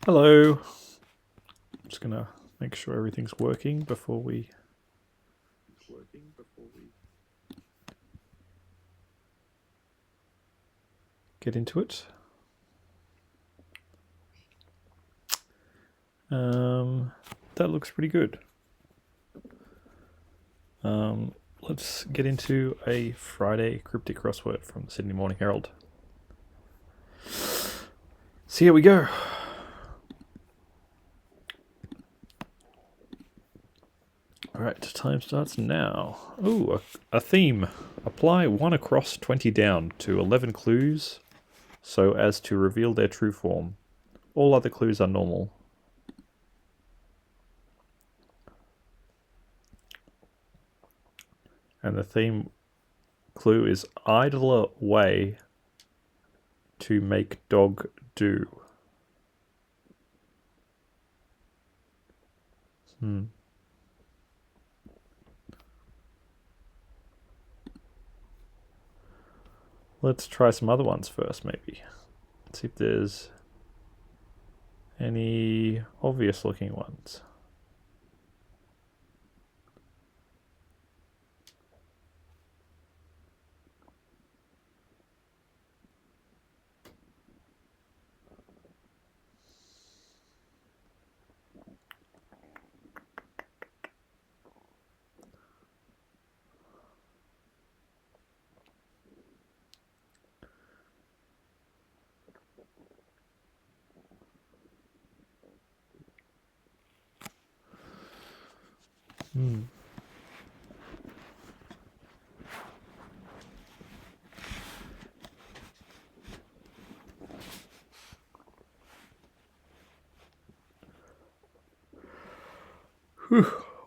Hello. I'm just gonna make sure everything's working before we get into it. That looks pretty good. Let's get into a Friday cryptic crossword from the Sydney Morning Herald. So here we go. Alright, time starts now. Ooh, a theme. Apply 1 across 20 down to 11 clues so as to reveal their true form. All other clues are normal. And the theme clue is idler way to make dog do. Let's try some other ones first, maybe. Let's see if there's any obvious looking ones.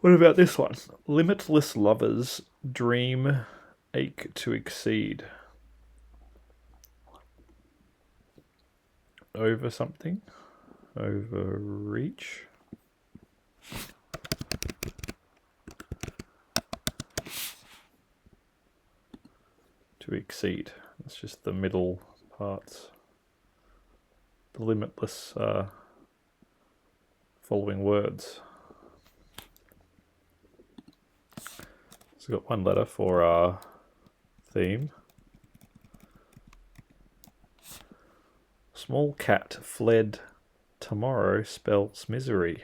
What about this one? Limitless lovers dream ache to exceed. Over something? Overreach? To exceed. That's just the middle parts. The limitless following words. So we've got one letter for our theme. Small cat fled tomorrow spells misery.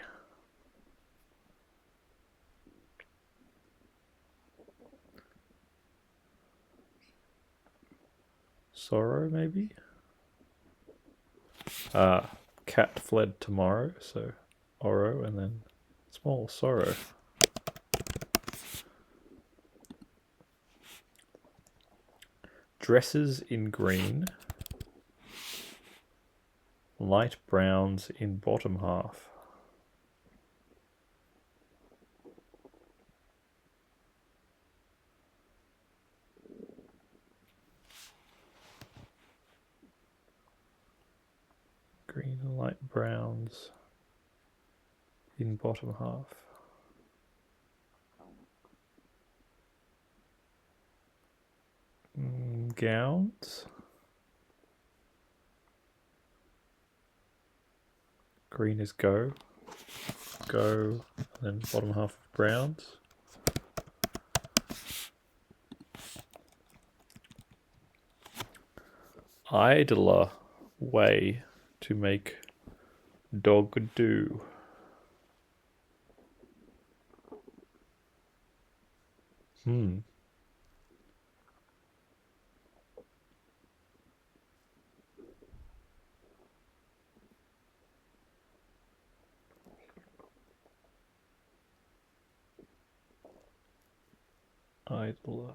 Sorrow, maybe? Cat fled tomorrow, so ORROW, and then small sorrow. Dresses in green, light browns in bottom half. Green and light browns in bottom half. Gowns. Green is go, and then bottom half of browns. Idler way to make dog do. Idler.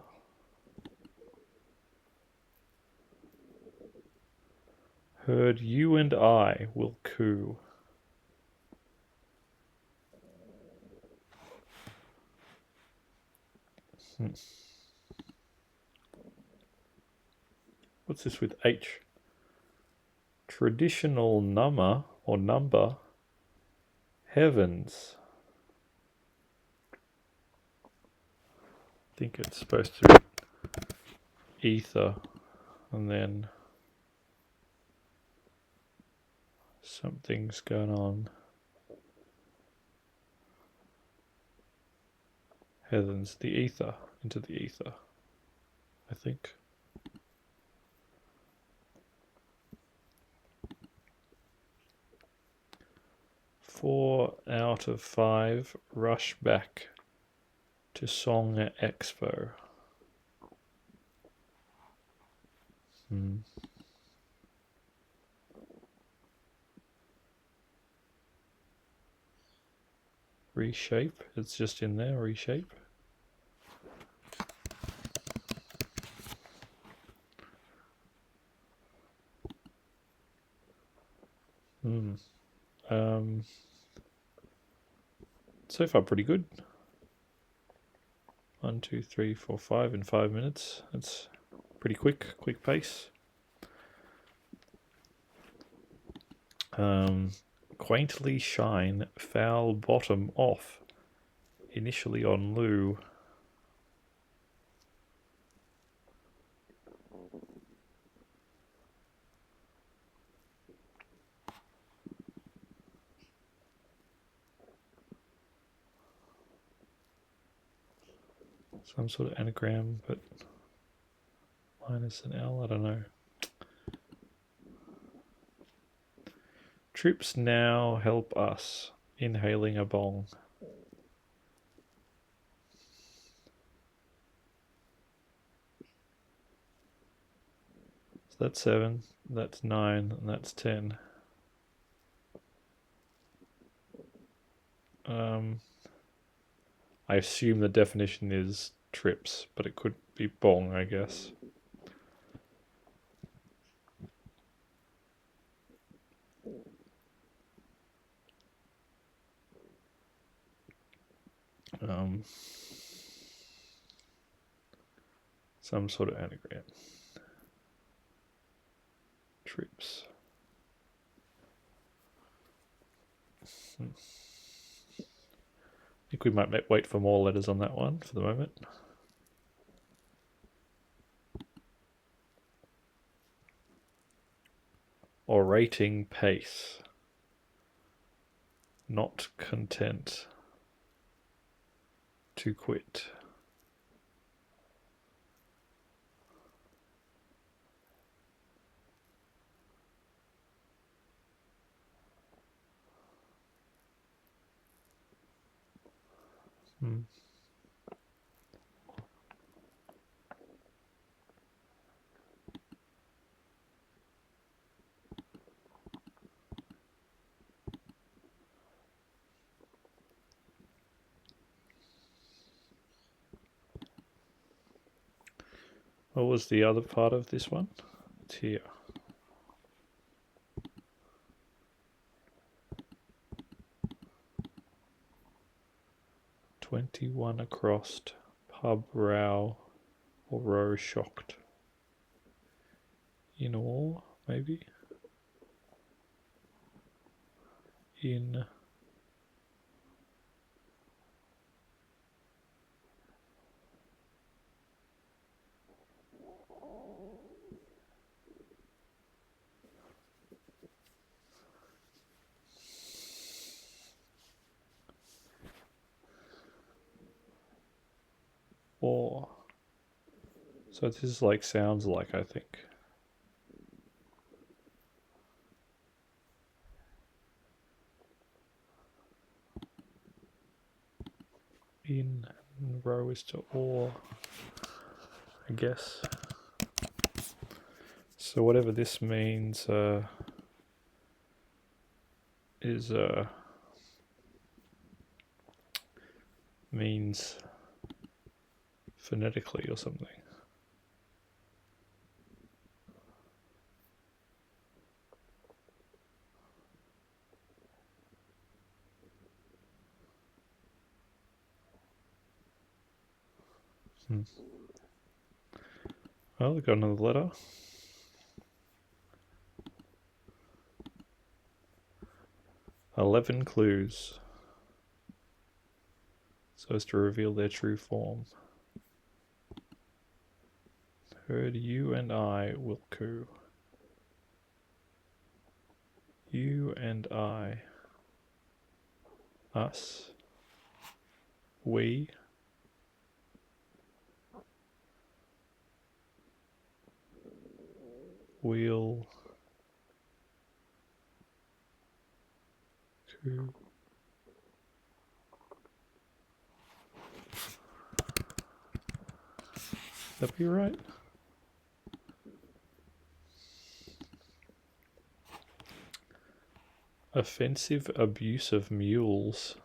Heard you and I will coo. What's this with H? Traditional number or number. Heavens. I think it's supposed to be ether and then Something's going on. Heavens, the ether, into the ether, I think. Four out of 5 rush back to Song Expo. Reshape, it's just in there, reshape. So far pretty good. 1, 2, 3, 4, 5 in 5 minutes. That's pretty quick pace. Quaintly shine, foul bottom off. Initially on Lou. Some sort of anagram, but minus an L, I don't know. Trips now help us. Inhaling a bong. So that's 7, that's 9, and that's 10. I assume the definition is trips, but it could be bong, I guess. Some sort of anagram. Trips. I think we might wait for more letters on that one for the moment. Orating pace. Not content to quit. What was the other part of this one? It's here. "21 across, pub row, or row shocked." In all, maybe? In or. So this is like sounds like, I think. In and row is to or, I guess. So whatever this means is means phonetically or something. Well, we've got another letter. "11 clues, so as to reveal their true form. Heard you and I will coo. You and I. Us. We. We'll. That be right? Offensive abuse of mules.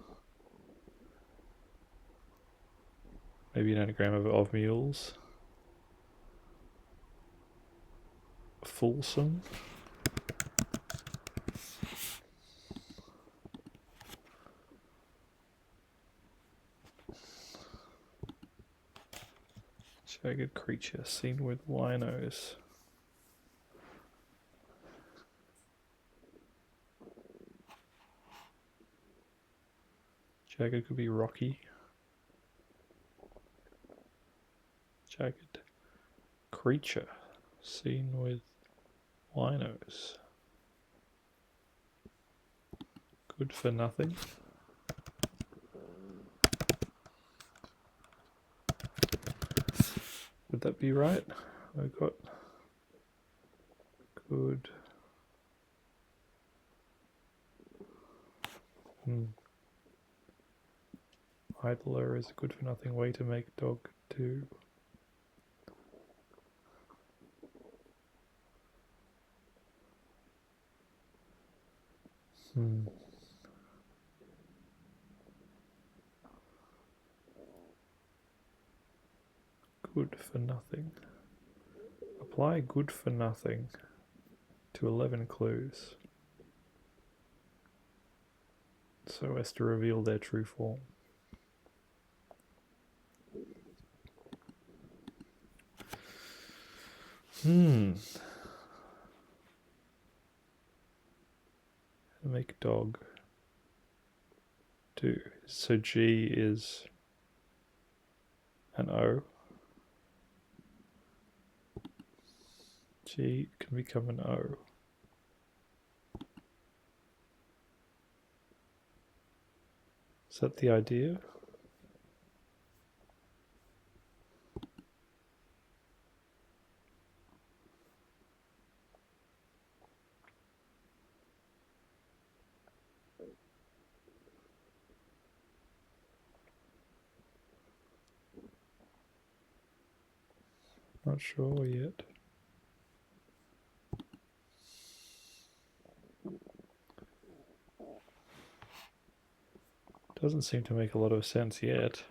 Maybe an anagram of mules. Fulsome. Jagged creature seen with winos. Jagged could be rocky. Jagged creature seen with winos. Good for nothing. Would that be right? I got good. Idler is a good for nothing way to make dog do. Good for nothing. Apply good for nothing to 11 clues so as to reveal their true form. Make dog do. So G is an O. G can become an O. Is that the idea? Not sure yet. Doesn't seem to make a lot of sense yet.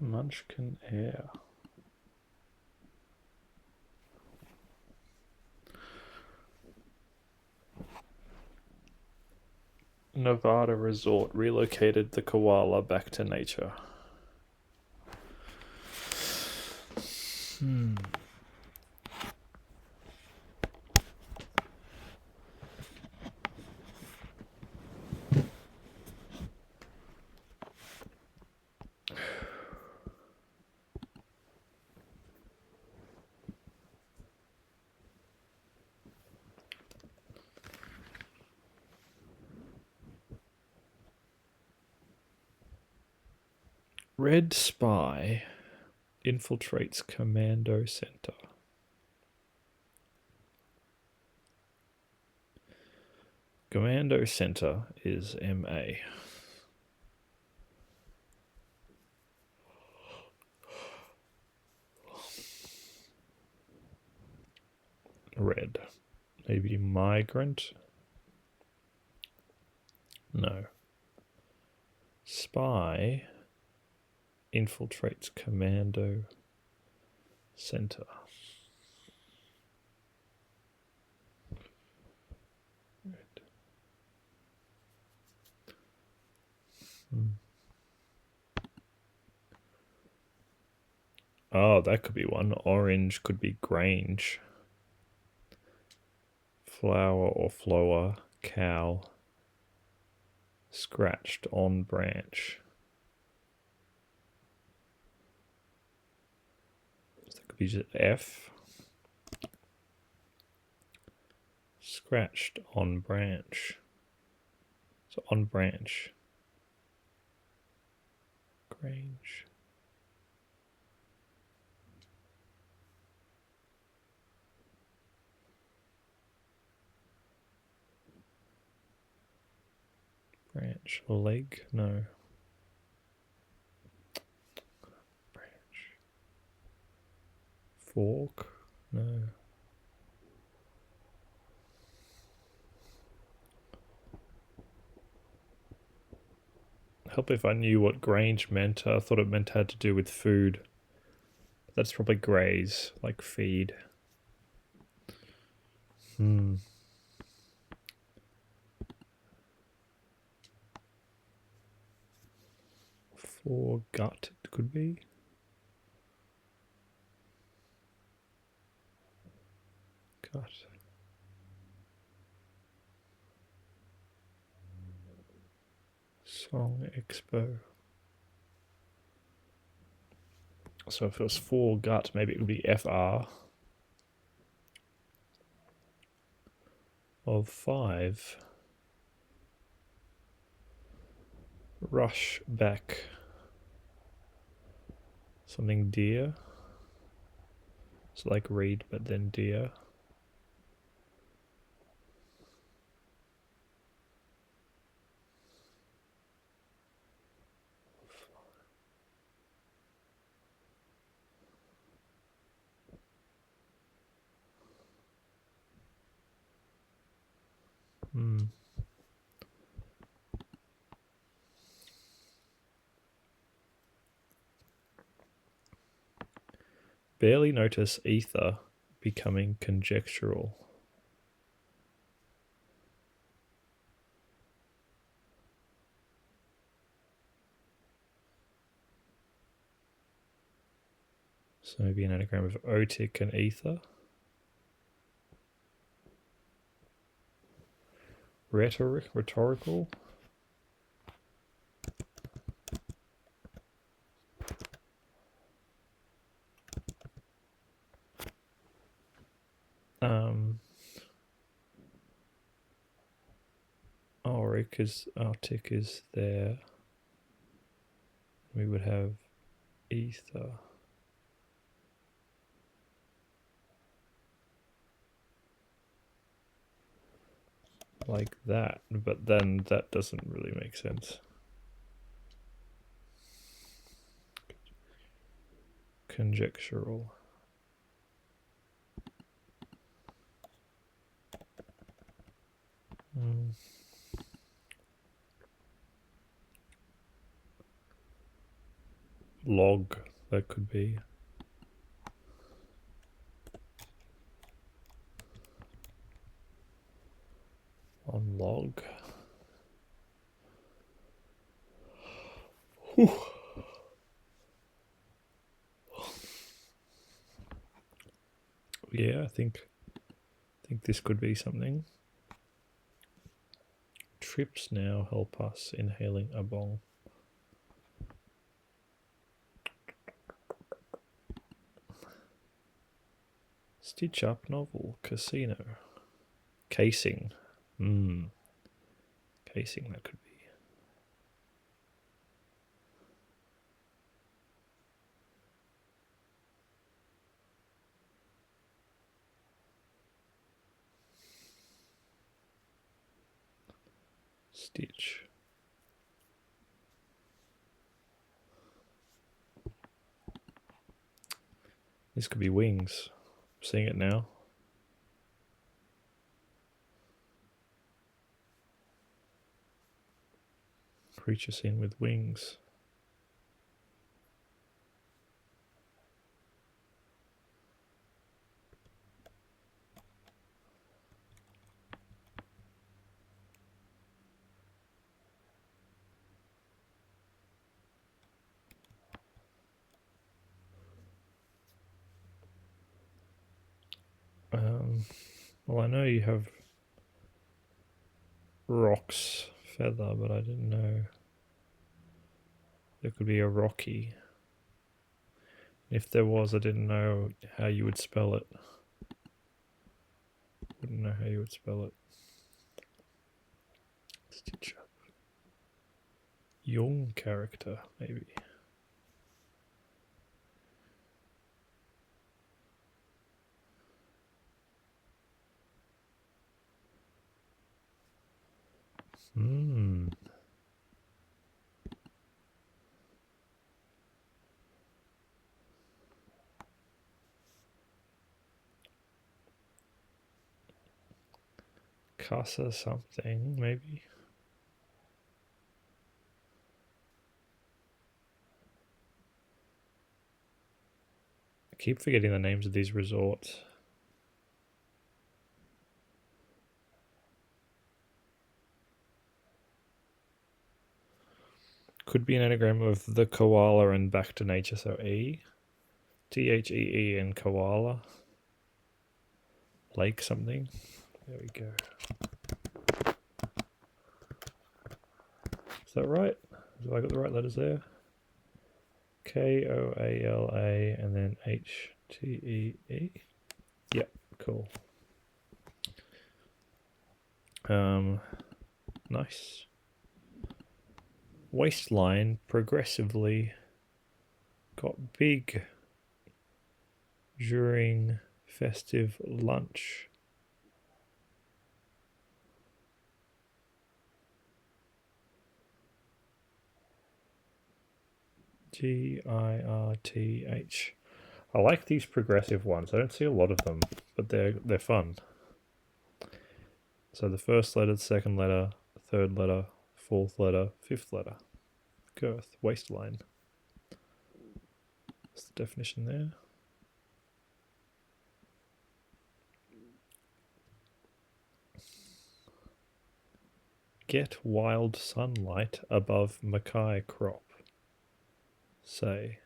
Munchkin air. Nevada resort relocated the koala back to nature. Red spy infiltrates commando center. Commando center is MA. Red. Maybe migrant? No. Spy infiltrates commando center. Oh, that could be one. Orange could be Grange. Flower or flower, cow. Scratched on branch. So that could be just F. Scratched on branch. So on branch. Grange. Branch. Leg? No. Branch. Fork? No. Help if I knew what Grange meant. I thought it meant had to do with food. But that's probably graze, like feed. For gut, it could be. Gut. Song Expo. So if it was for gut, maybe it would be FR. Of 5. Rush back. Something deer. So like read, but then deer. Barely notice ether becoming conjectural. So maybe an anagram of otic and ether. Rhetorical. Arctic is there. We would have ether. Like that, but then that doesn't really make sense. Conjectural. Log, that could be. On log. Whew. Yeah, I think this could be something. Trips now help us inhaling a bong. Stitch up novel, casino. Casing. Casing, that could be. Stitch. This could be wings. I'm seeing it now. Creature seen with wings. Well, I know you have Rock's feather, but I didn't know there could be a Rocky. If there was, I didn't know how you would spell it. Wouldn't know how you would spell it. Stitch up. Young character, maybe. Casa something, maybe. I keep forgetting the names of these resorts. Could be an anagram of the koala and back to nature, so E. Thee and koala. Lake something. There we go. Is that right? Have I got the right letters there? Koala and then HTEE. Yep, cool. Nice. Waistline progressively got big during festive lunch. GIRTH. I like these progressive ones. I don't see a lot of them, but they're fun. So the first letter, the second letter, third letter, fourth letter, fifth letter. Girth, waistline. What's the definition there? Get wild sunlight above mackay crop. Say.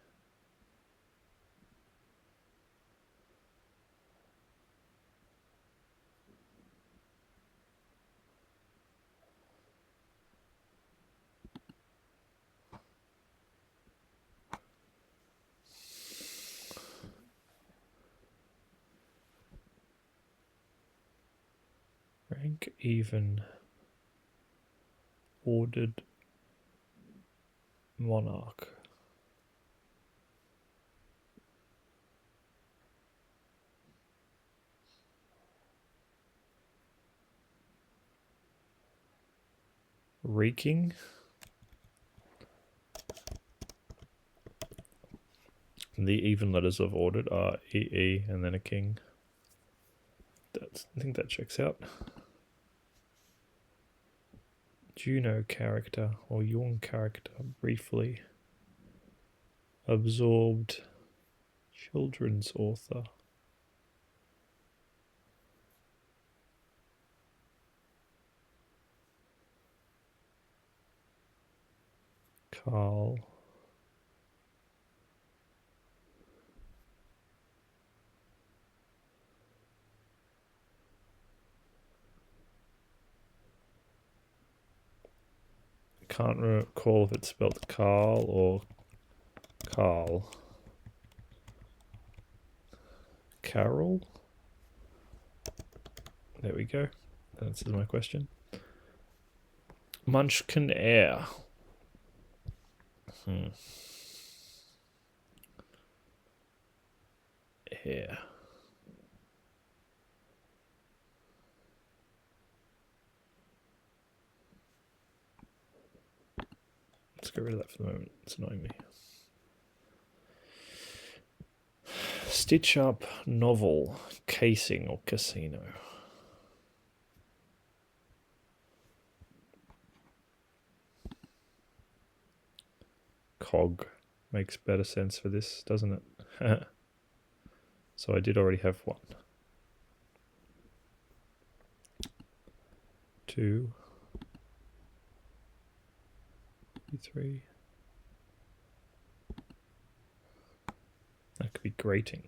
Rank even. Ordered monarch. Reeking. The even letters of ordered are EE and then a king. I think that checks out. Juno character or young character briefly. Absorbed children's author. Carl. Can't recall if it's spelled Carl or Carl. Carroll? There we go. That answers my question. Munchkin Air. Air. Let's get rid of that for the moment. It's annoying me. Stitch up novel, casing or casino. Cog makes better sense for this, doesn't it? So I did already have one. 2, 3. That could be grating.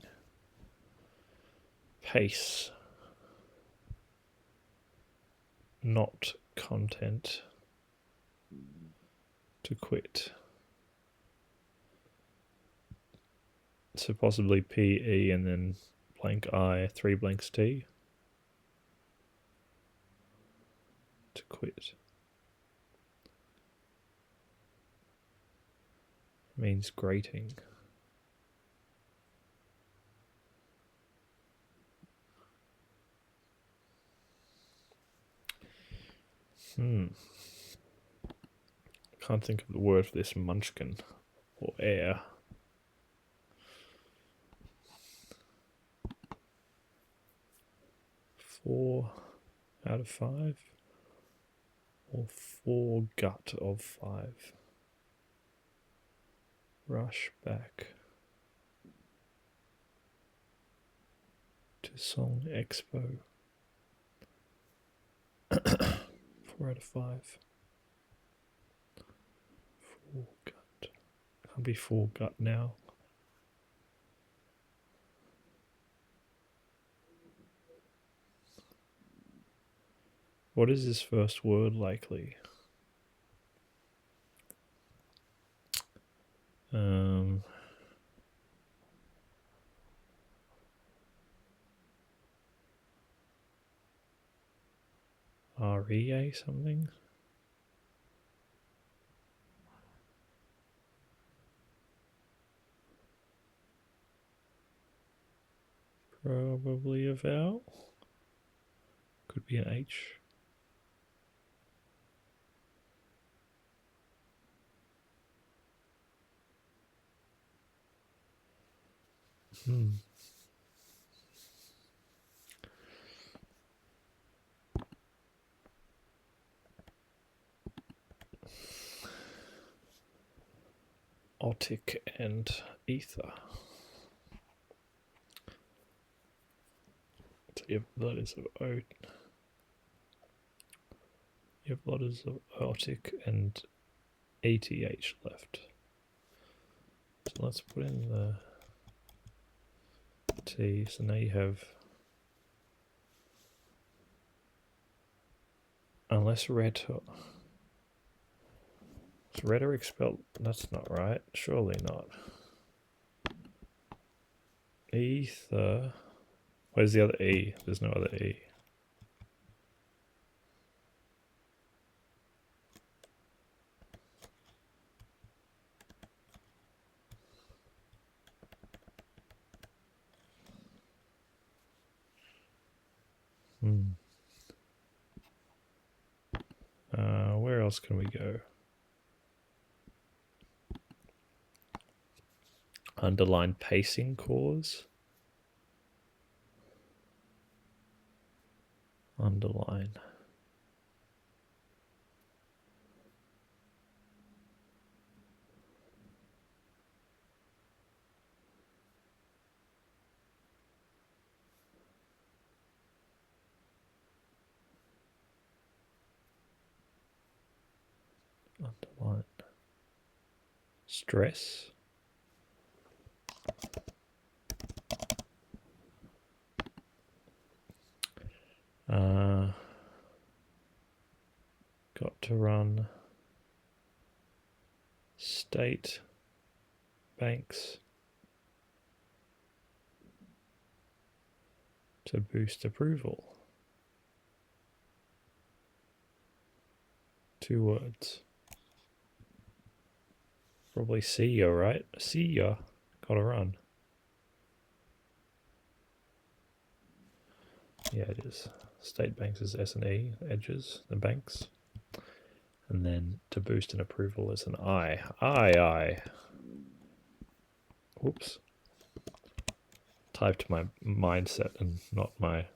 Case. Not content. To quit. So possibly PE and then blank I, 3 blanks T. To quit. Means grating. Can't think of the word for this. Munchkin or air. Four out of 5 or 4 gut of 5. Rush back to Song Expo. 4 out of 5. 4 gut. Can't be 4 gut now. What is this first word likely? REA something? Probably a vowel. Could be an H. Otic and ether. So you have letters of O. You have letters of otic and ATH left. So let's put in the T. So now you have, unless rhetoric. Is rhetoric spelled? That's not right. Surely not. Ether. Where's the other E? There's no other E. Where else can we go? Underline pacing cause. Underline. Underline. Stress. Got to run state banks to boost approval. 2 words. Probably see ya, right? See ya. Gotta run. Yeah, it is. State banks is S&E, edges, the banks. And then to boost an approval is an I. I. Whoops. Typed my mindset and not my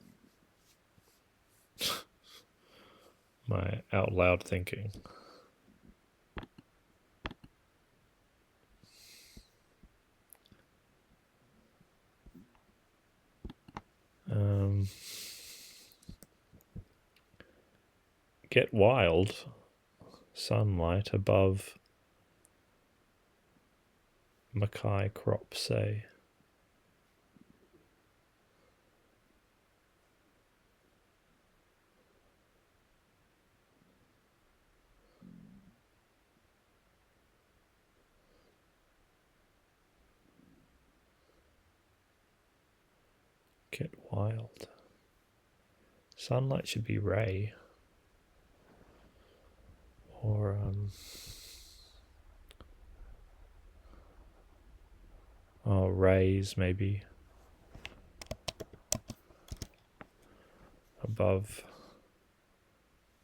my out loud thinking. Get wild. Sunlight above Mackay crop, say. Get wild. Sunlight should be ray. Or, oh, rays maybe. Above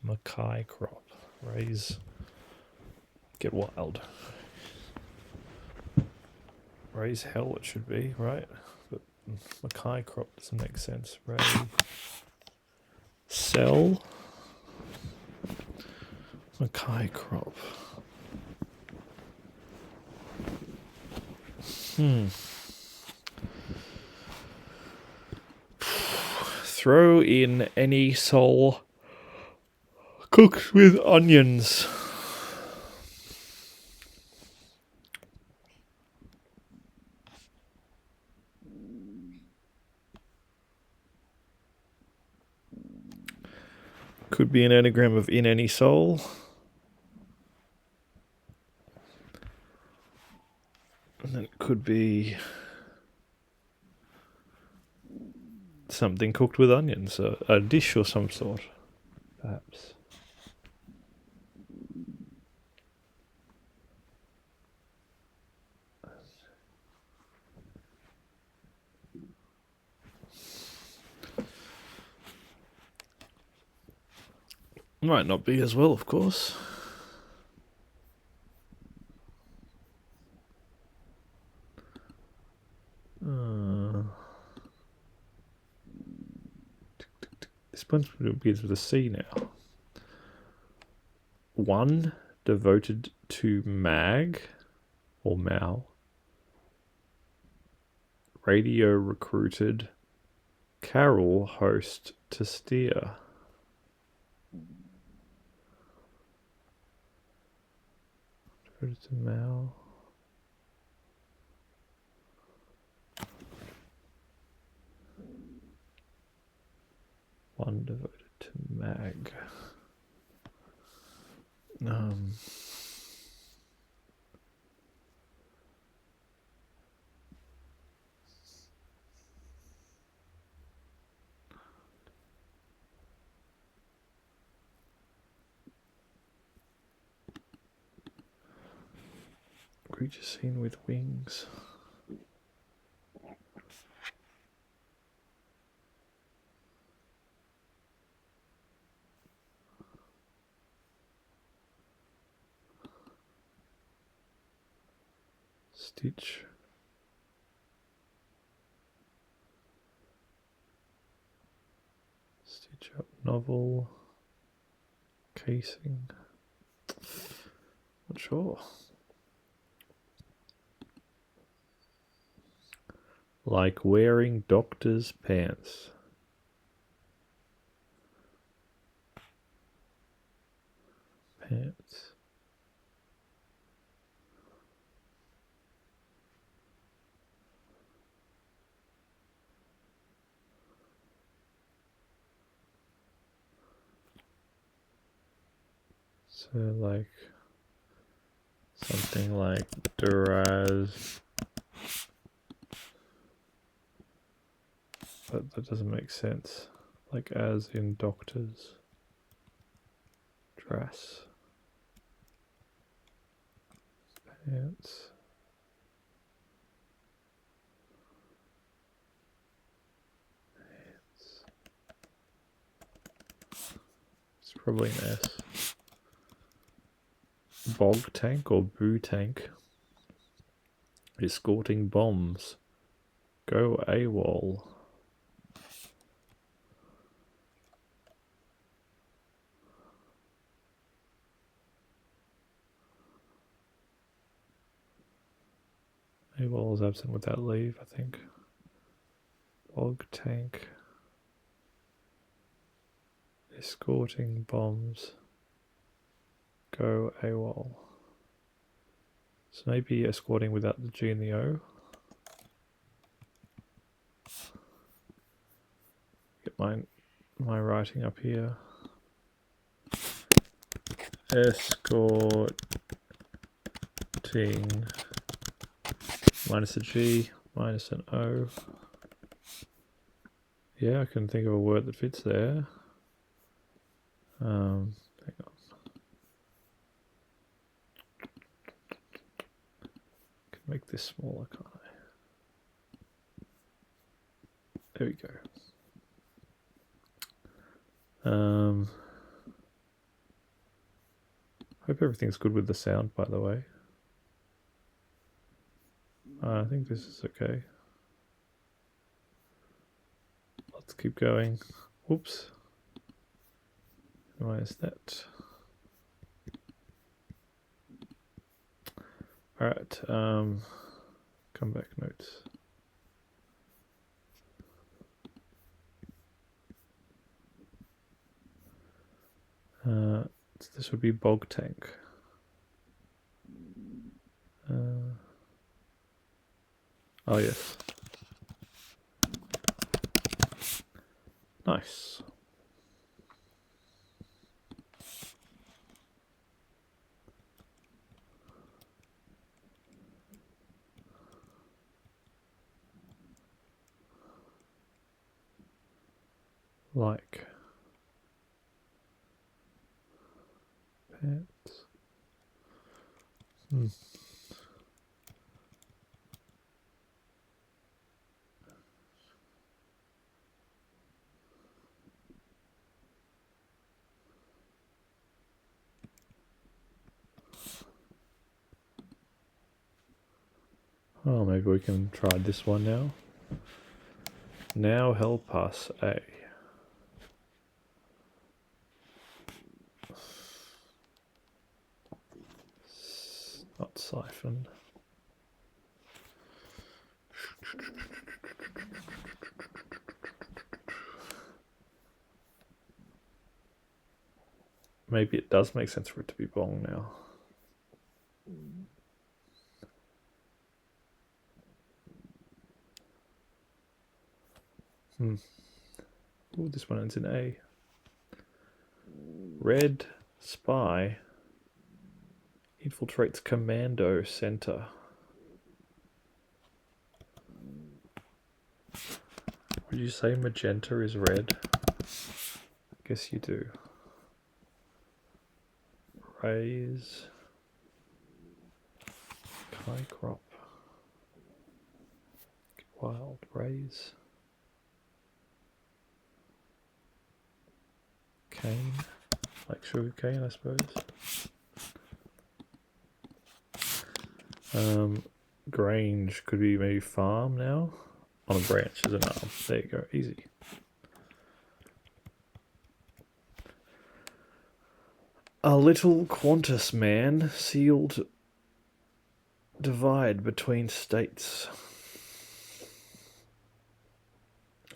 Mackay crop. Rays. Get wild. Raise hell it should be, right? But Mackay crop doesn't make sense. Ray. Sell. Mackay crop. Throw in any soul cooked with onions. Could be an anagram of in any soul. And then it could be something cooked with onions, a dish or some sort, perhaps. Might not be as well, of course. This one begins with a C now. One devoted to Mag or Mal. Radio recruited. Carroll host to steer. Devoted to Mal. One devoted to Mag. Creature seen with wings. Stitch. Stitch up novel. Casing. Not sure. Like wearing doctor's pants. Pants. So like something like Duraz. But that doesn't make sense. Like as in doctors. Dress. Pants. Pants. It's probably an S. Bog tank or boo tank. Escorting bombs. Go AWOL. AWOL is absent without leave, I think. Bog tank. Escorting bombs. Go AWOL. So maybe escorting without the G and the O. Get my writing up here. Escorting minus a G, minus an O. Yeah, I can think of a word that fits there. Hang on. Can make this smaller, can't I? There we go. Hope everything's good with the sound, by the way. I think this is okay. Let's keep going. Whoops. Why is that? Alright, comeback notes. This would be bog tank. Oh yes. Nice. Like pants. Oh, maybe we can try this one now. Now help us, A. Not siphon. Maybe it does make sense for it to be bong now. Ooh, this one ends in A. Red spy infiltrates commando center. Would you say magenta is red? I guess you do. Raise. Kai crop. Wild raise. Cane. Like sugar cane, I suppose. Grange could be maybe farm now. On a branch is an arm. There you go, easy. A little Qantas man sealed divide between states.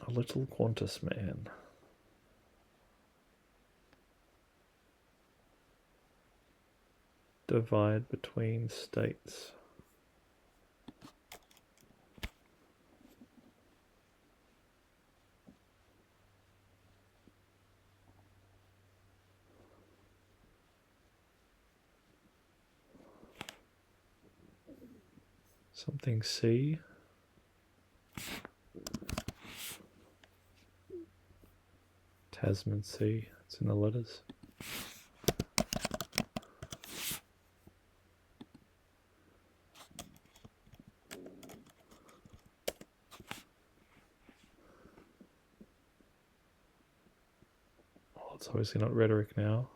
A little Qantas man. Divide between states. Something C. Tasman C. It's in the letters. Oh, it's obviously not rhetoric now.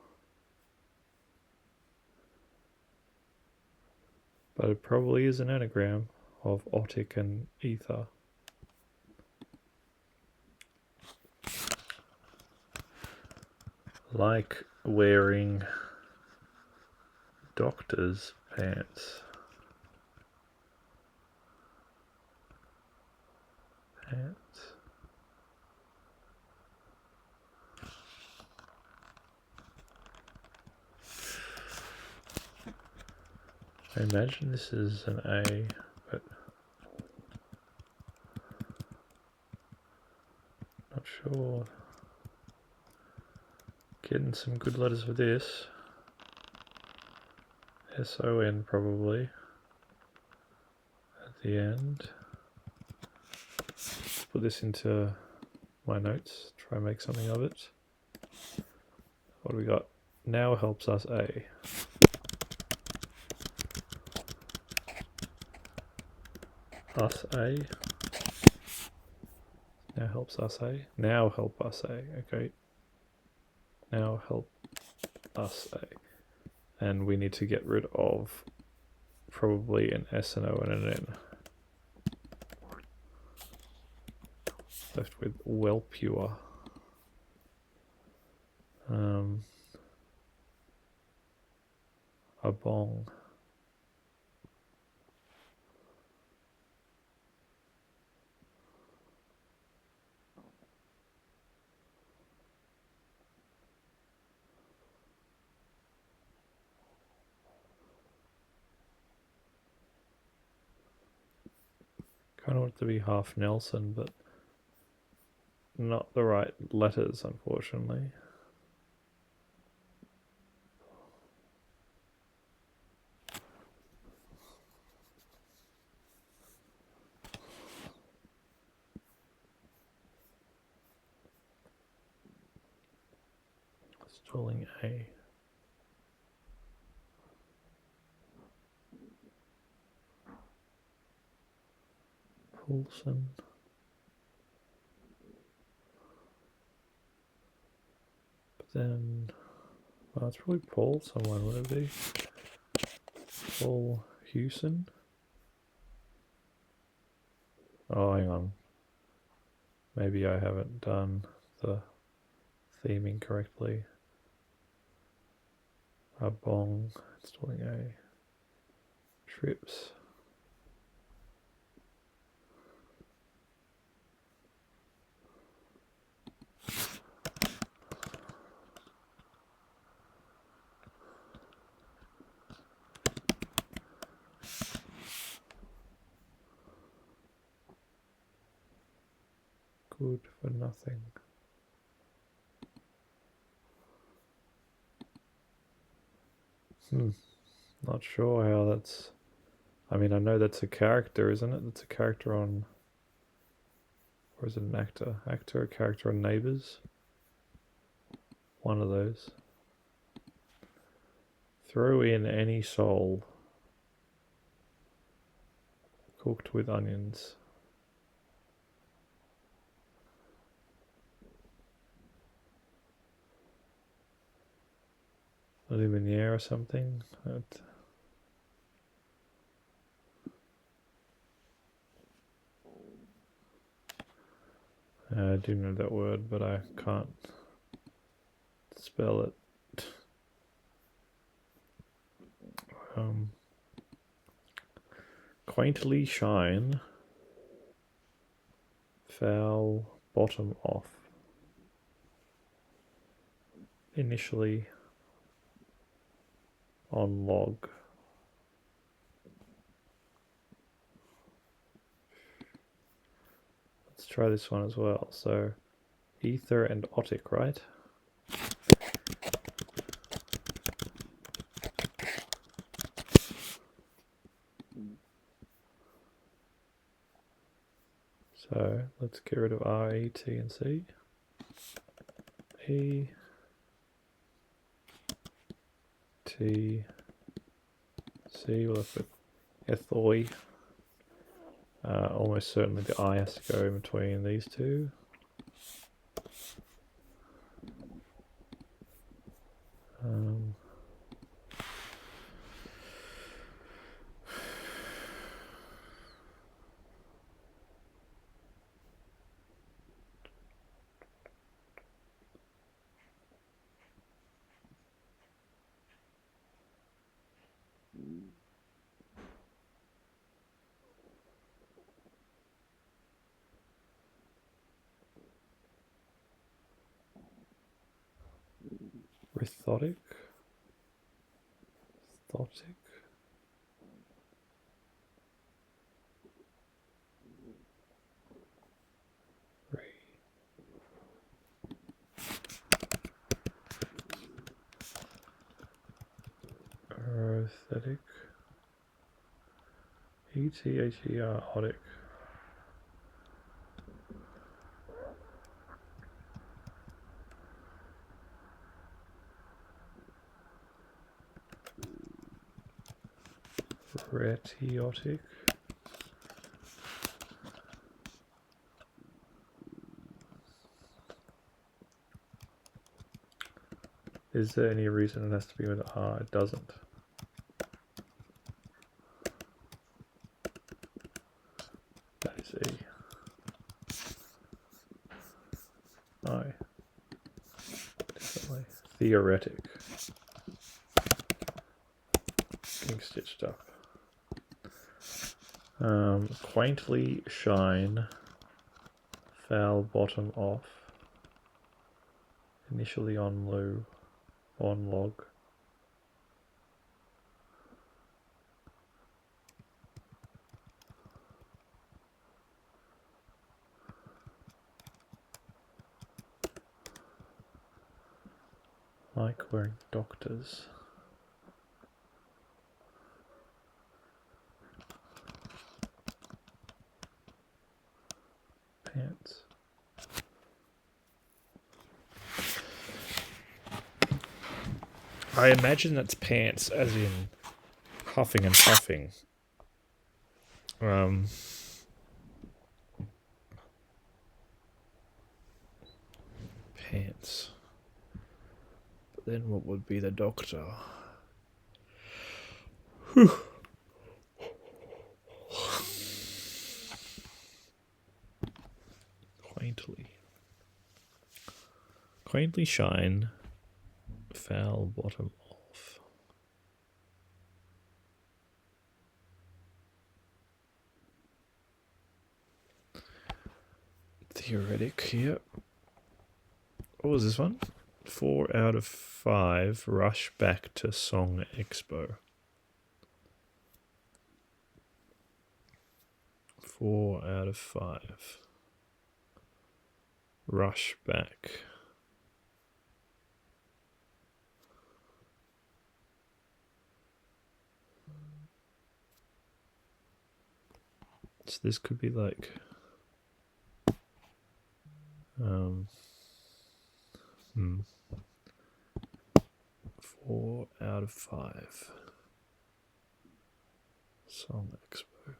But it probably is an anagram of otic and ether. Like wearing doctor's pants. I imagine this is an A, but not sure. Getting some good letters for this. S-O-N probably at the end. Let's put this into my notes. Try and make something of it. What do we got? Now helps us A. Us A. Now helps us A. Now help us A. Okay. Now help us A. And we need to get rid of probably an S, an O, and an N. Left with well pure. A bong. Kind of want it to be half Nelson, but not the right letters, unfortunately. Stalling A. Paulson. But then, well, it's probably Paul someone, would it be? Paul Hewson? Oh, hang on. Maybe I haven't done the theming correctly. A bong, installing A. Trips. Good for nothing. Not sure how that's... I mean, I know that's a character, isn't it? That's a character on... Or is it an actor? Actor, a character on Neighbours? One of those. Throw in any soul. Cooked with onions. Live in the air or something. I do know that word, but I can't spell it. Quaintly shine. Foul bottom off. Initially on log. Let's try this one as well. So ether and otic, right? So let's get rid of R, E, T, and C. E, T, C, we're left with ethoi. Almost certainly the I has to go in between these two. Rhethotic. Thotic. Rhethetic. E-T-H-E-R, otic. Gratiotic. Is there any reason it has to be with R? It doesn't. That is E. I. Definitely. Theoretic. Getting stitched up. Quaintly shine. Foul bottom off. Initially on loo. On log. Like wearing doctors. Pants. I imagine that's pants as in huffing and puffing. Pants. But then what would be the doctor? Whew. Quaintly shine, foul bottom off. Theoretic here. What was this one? 4 out of 5. Rush back to Song Expo. 4 out of 5. Rush back. So this could be like 4 out of 5. Song Expo.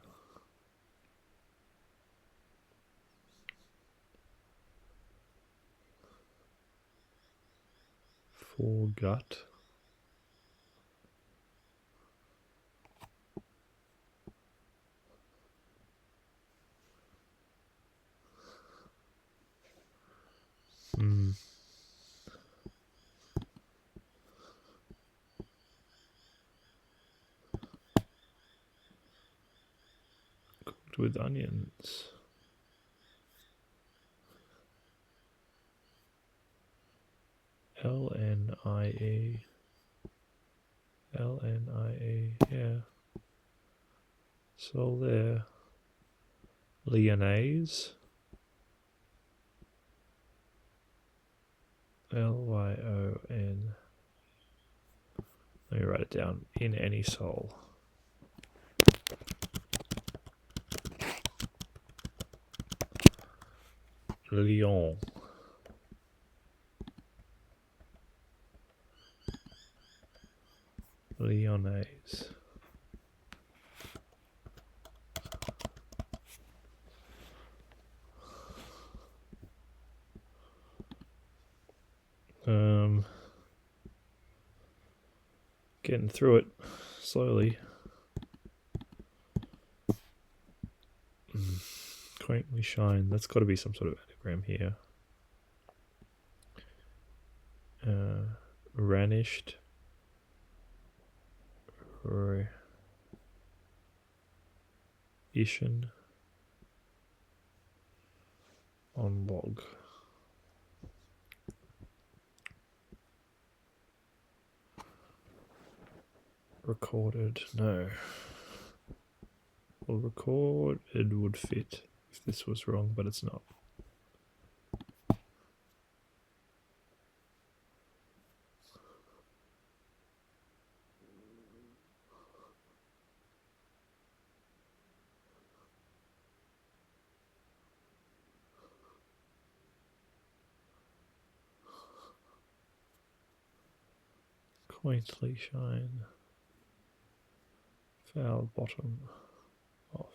Forgot. Cooked with onions. LNIE. LNIE, yeah. So there. Lyonnaise. LYON. Let me write it down. In any soul. Lyon. Lyonnaise. Getting through it slowly. Quaintly shine. That's got to be some sort of anagram here. Ranished. Ishin. On log. Recorded. No. Well, recorded would fit if this was wrong, but it's not. Quaintly shine. Foul bottom off.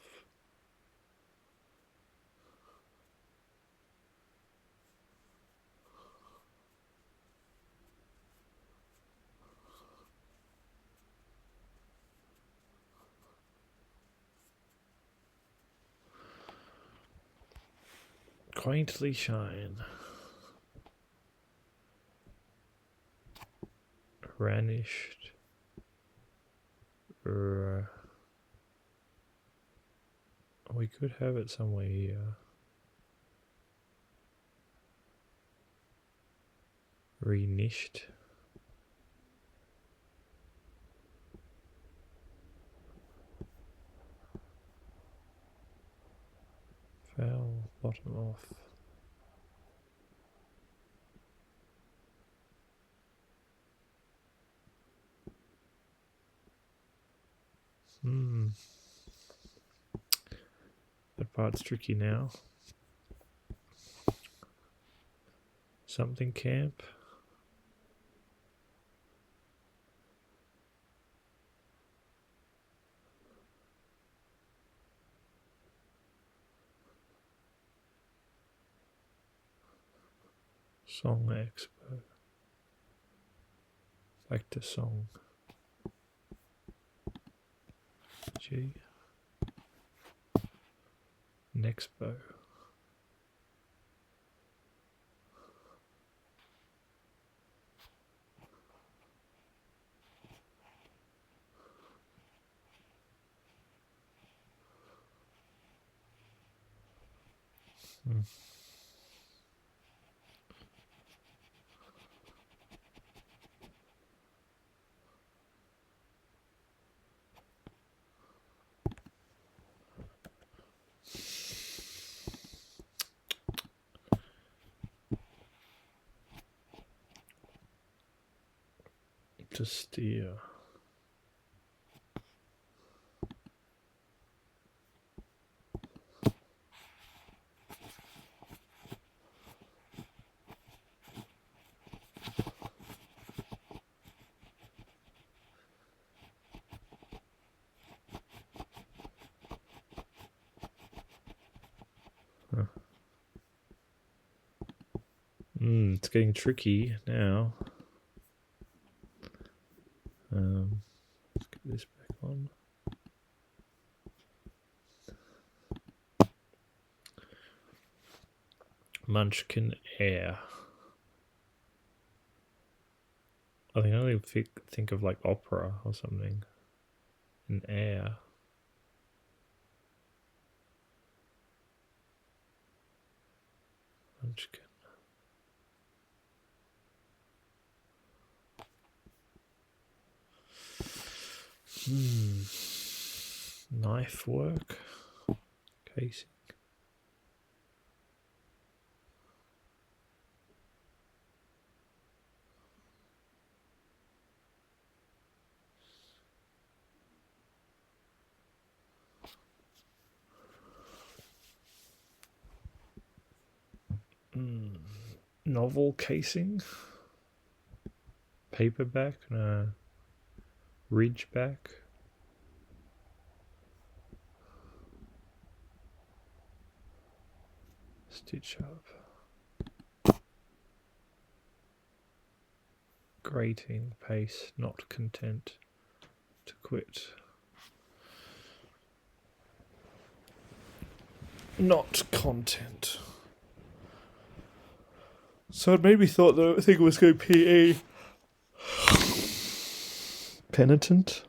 Quaintly shine. Ranished. We could have it somewhere here. Renished. Foul bottom off. That part's tricky now. Something camp. Song Expo. Back to song. G. Nexpo. To steer. It's getting tricky now. Let's get this back on. Munchkin Air. I think I only think of like opera or something. An air. Munchkin. Knife work. Casin. Novel casing. Paperback. No. Ridgeback. Stitch up. Grating. Pace. Not content to quit. Not content. So it made me thought that I think it was going PE. Penitent.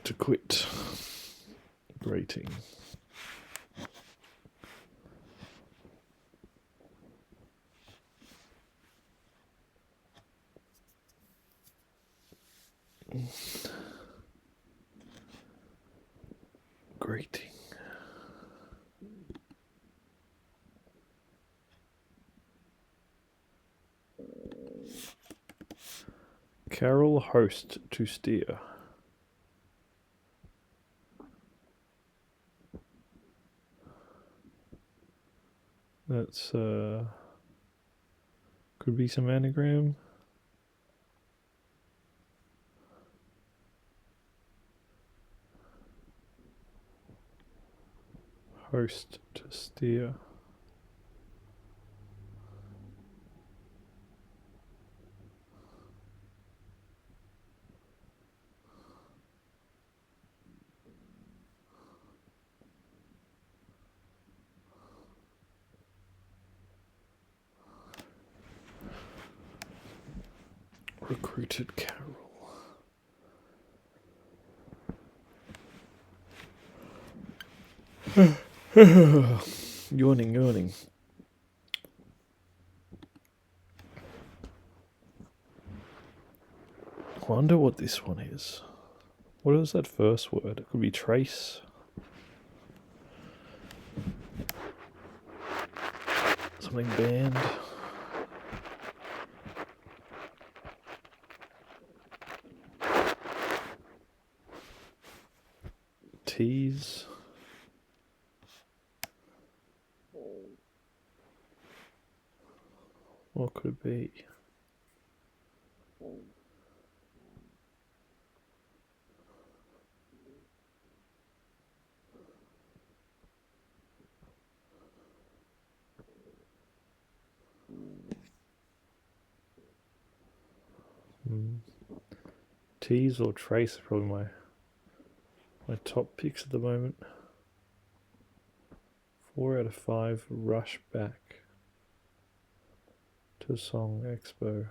To quit. Grating. Grating. Carroll host to steer. That's could be some anagram. Coast to steer. Recruited Carroll. Yawning. Wonder what this one is. What is that first word? It could be trace. Something banned. Tease. What could it be? Tease or trace are probably my top picks at the moment. 4 out of 5 rush back to Song Expo.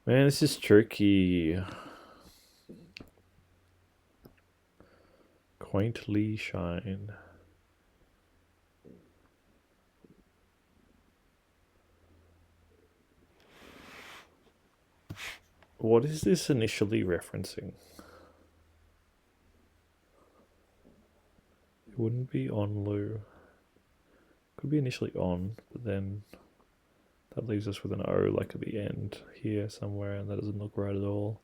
Man, this is tricky. Quaintly shine. What is this initially referencing? It wouldn't be on Lou. Could be initially on, but then that leaves us with an O like at the end here somewhere, and that doesn't look right at all.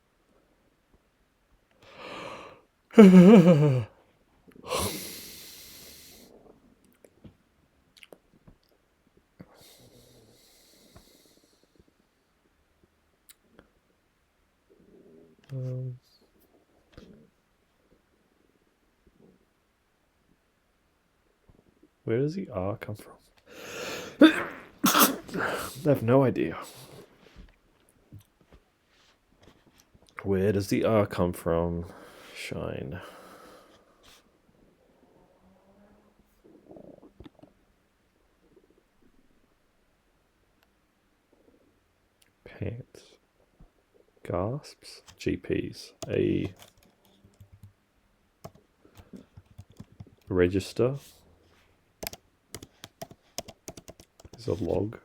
Where does the R come from? I have no idea. Where does the R come from? Shine. Pants. Gasps. GPs. A register is a log.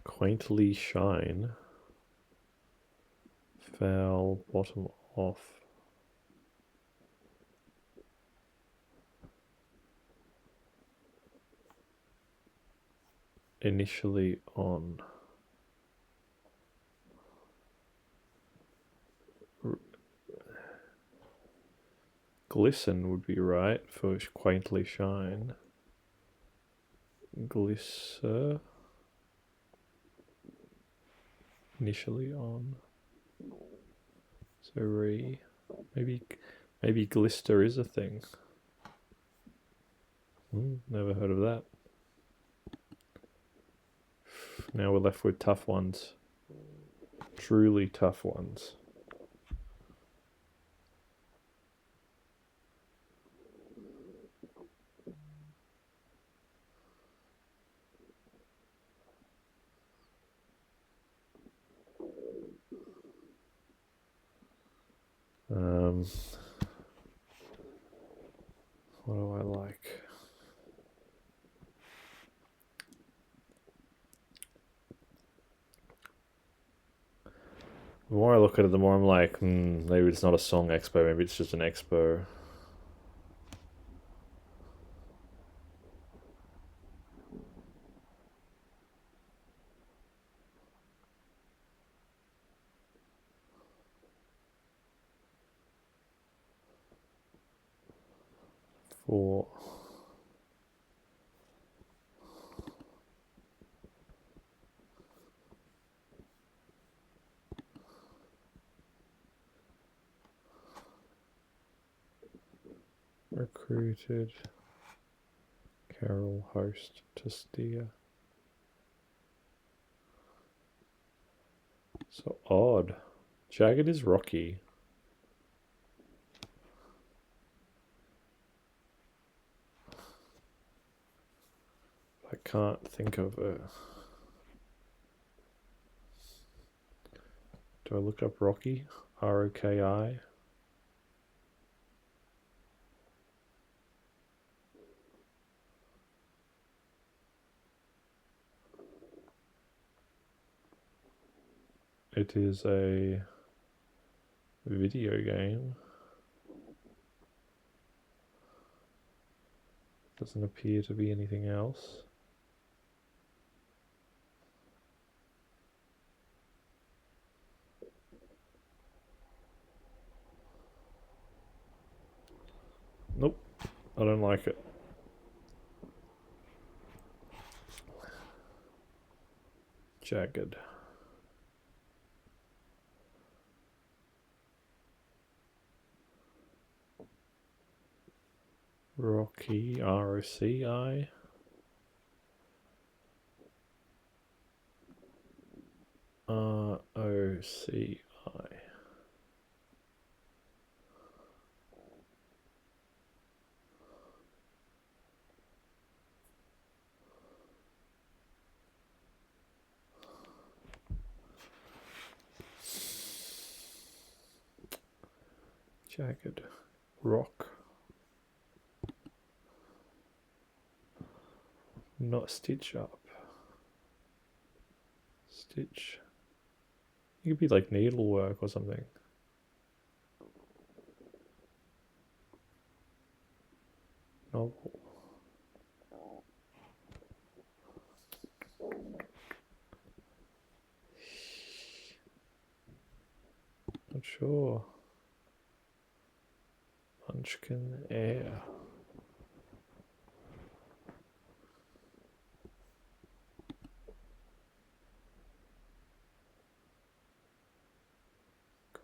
Quaintly shine. Foul bottom off. Initially on. Glisten would be right for quaintly shine. Glisser. Initially on. So maybe glister is a thing. Never heard of that. Now we're left with tough ones. Truly tough ones. What do I like? The more I look at it, the more I'm like, maybe it's not a song expo, maybe it's just an expo. For Recruited Carroll host to steer. So odd. Jagged is rocky. I can't think of a... Do I look up Rocky? R-O-K-I? It is a video game. Doesn't appear to be anything else. Nope, I don't like it. Jagged. Rocky, R-O-C-I. R-O-C-I. Jagged. Rock. Not stitch up. Stitch. It could be like needlework or something. Novel. Not sure. Munchkin air.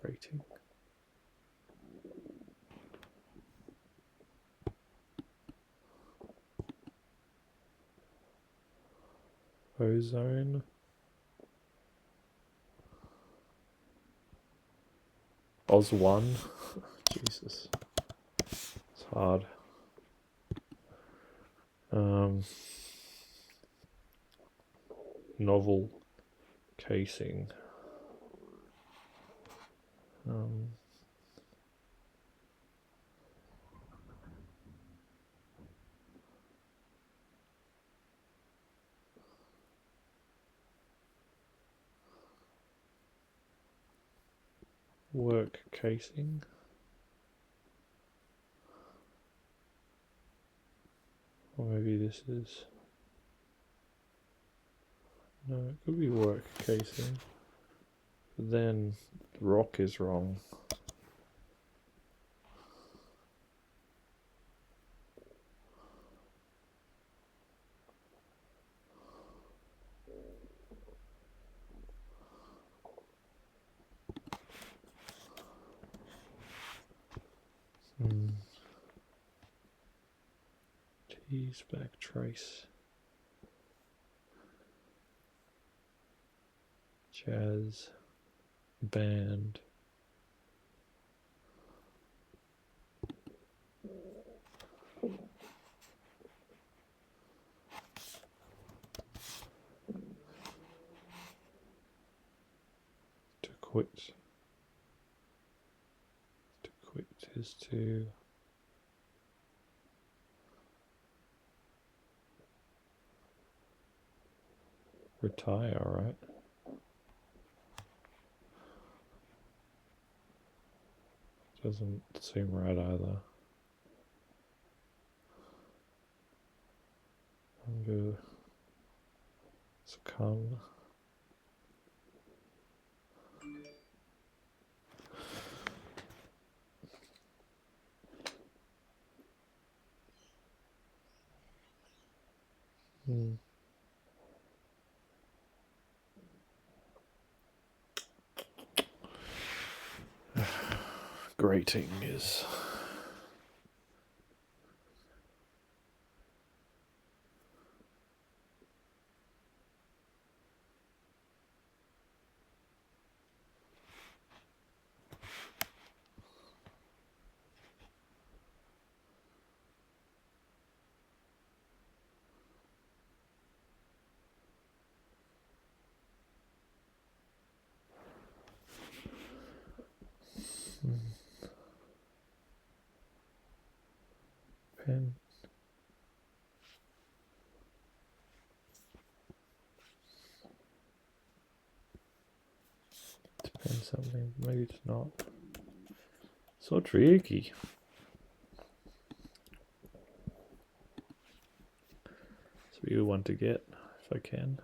Grating. Ozone. Oz1. Jesus. It's hard. Novel casing. Work casing. Or maybe this is... No, it could be work casing. But then the rock is wrong. Tease back trace. Jazz band. To quit. To quit is to retire, right? Doesn't seem right either. I'm gonna succumb. Grating is Pen. Depends something. Maybe it's not. So tricky. So you want to get, if I can.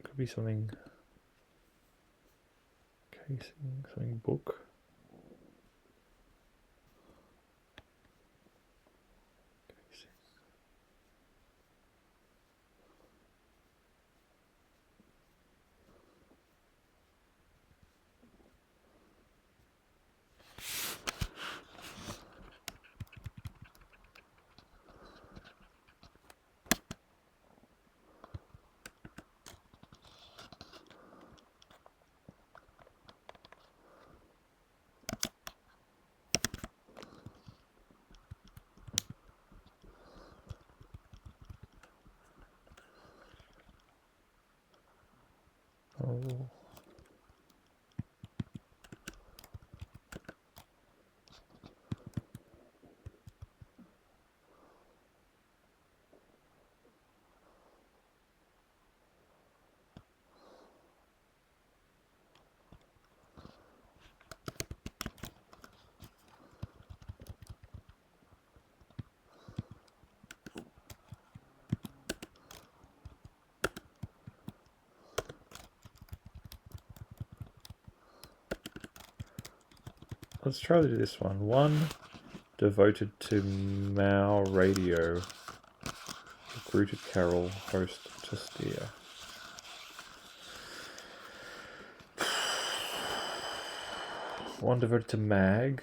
Could be something. Casin, something book. Casin. Oh. Let's try to do this one. One devoted to Mao Radio. Recruited Carroll, host to steer. One devoted to Mag.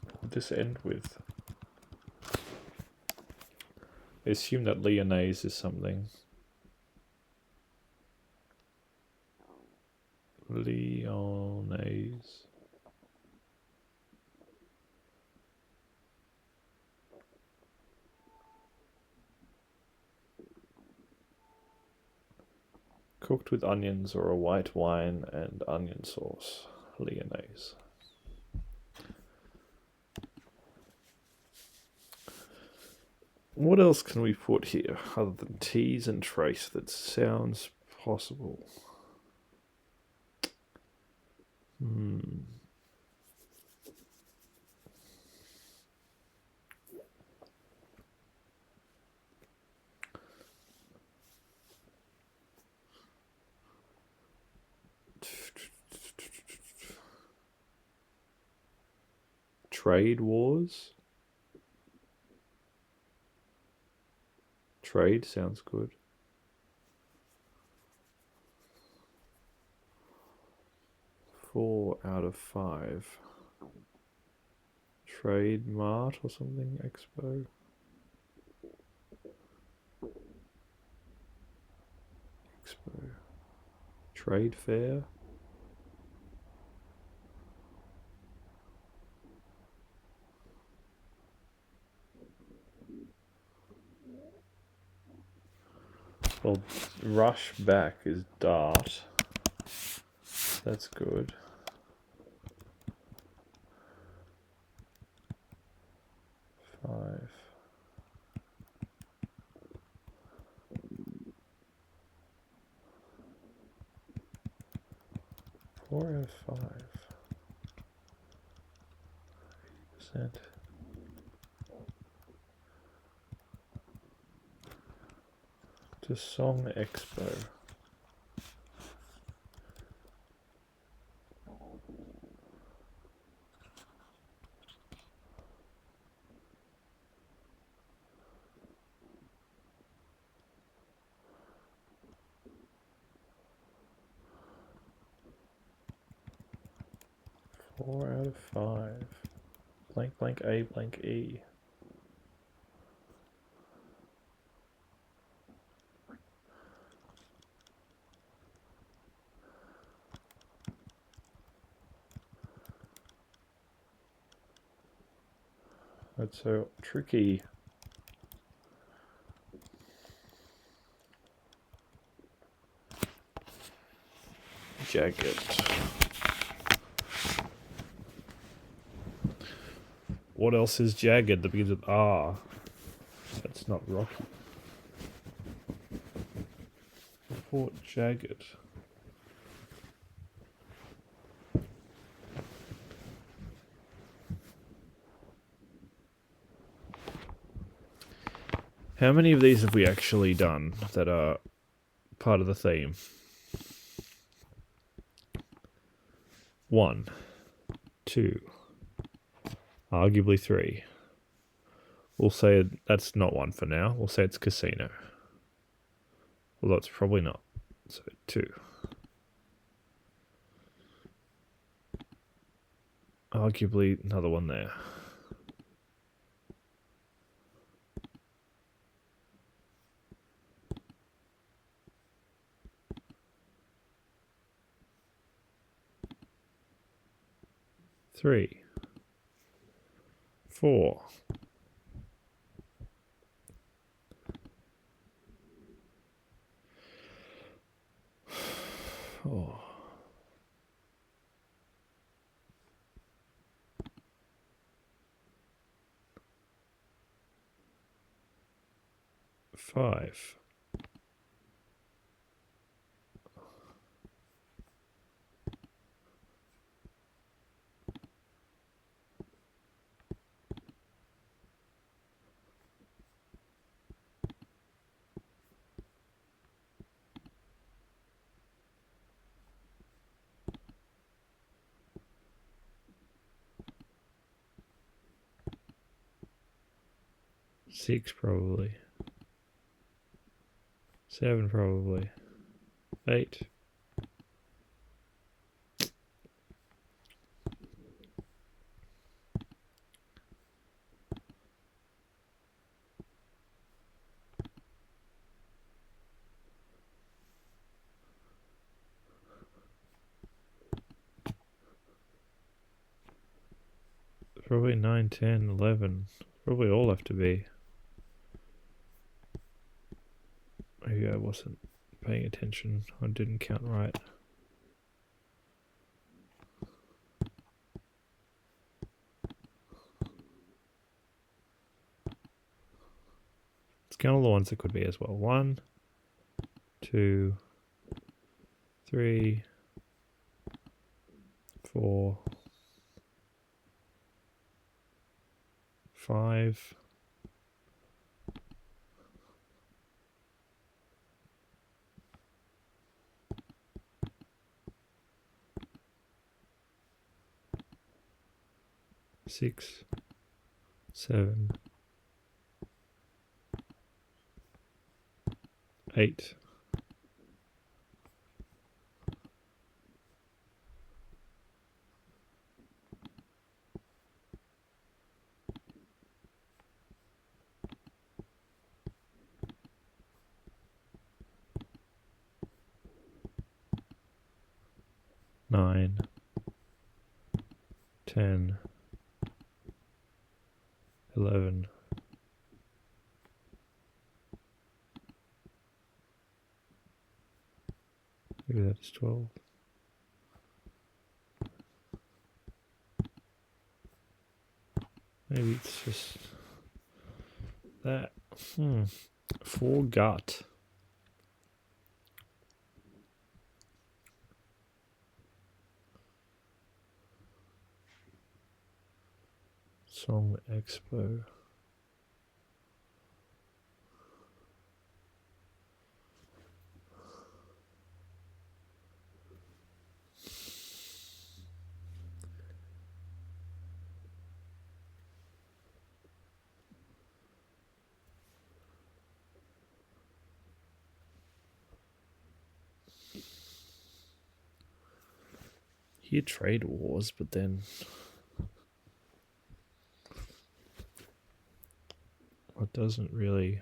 What would this end with? I assume that Lyonnaise is something. Lyonnaise. Cooked with onions or a white wine and onion sauce. Lyonnaise. What else can we put here other than tease and trace that sounds possible? Trade wars. Trade sounds good. Four out of 5. Trade Mart or something. Expo. Expo. Trade fair. Well, rush back is dart. That's good. Five. Four out of 5. 80%. To Song Expo. Four out of 5. Blank blank A blank E. That's so tricky. Jagged. What else is jagged that begins with R? That's not rocky. Report jagged. How many of these have we actually done that are part of the theme? 1, 2, arguably 3. We'll say that's not 1 for now. We'll say it's casino. Although it's probably not. So 2. Arguably another one there. Three, 4. Oh. 5. 6 probably. 7 probably. 8. Probably 9, 10, 11. Probably all have to be. Maybe I wasn't paying attention. I didn't count right. Let's count all the ones that could be as well. 1, 2, 3, 4, 5. 6, 7, 8. 9, 10, 11, 12. Maybe it's just that. Forgot. Song Expo. Here trade wars, but then it doesn't really.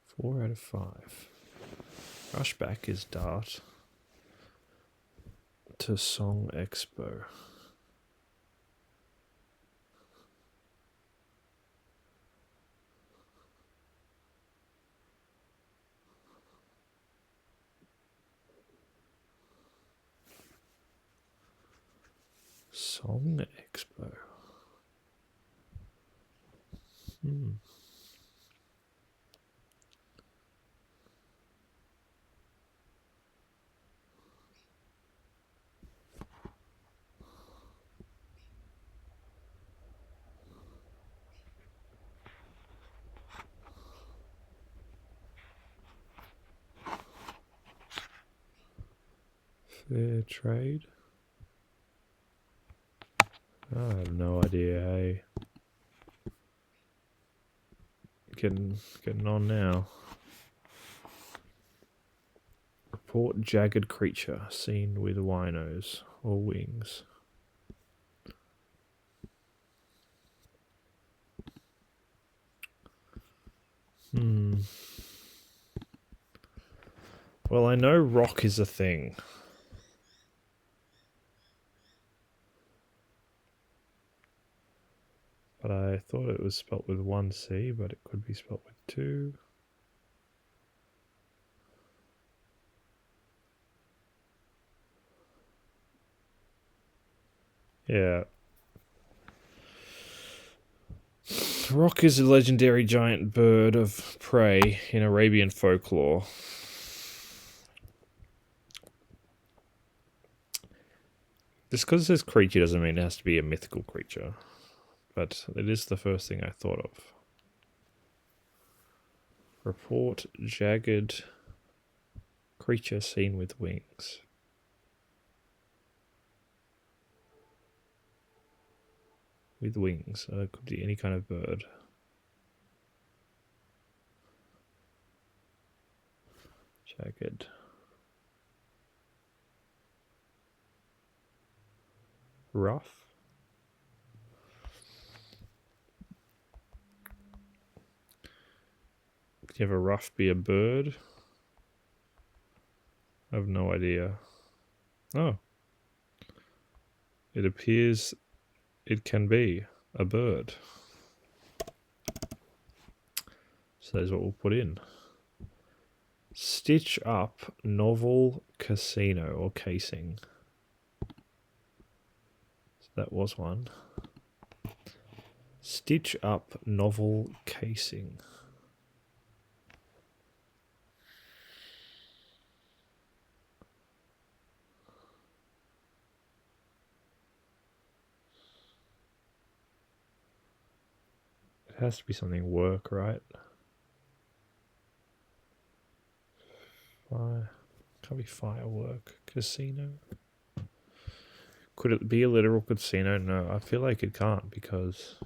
Four out of 5. Rushback is Dart to Song Expo. Song Expo. Fair trade. I have no idea. Hey, getting on now. Report jagged creature seen with winos or wings. Well, I know rock is a thing. But I thought it was spelt with one C, but it could be spelt with two. Yeah. Rock is a legendary giant bird of prey in Arabian folklore. Just because it says creature doesn't mean it has to be a mythical creature. But it is the first thing I thought of. Report jagged creature seen with wings. With wings. It could be any kind of bird. Jagged. Rough. Could you have a ruff be a bird? I have no idea. Oh. It appears it can be a bird. So that's what we'll put in. Stitch up novel casino or casing. So that was one. Stitch up novel casing. It has to be something work, right? Fire. Can't be firework. Casino. Could it be a literal casino? No, I feel like it can't because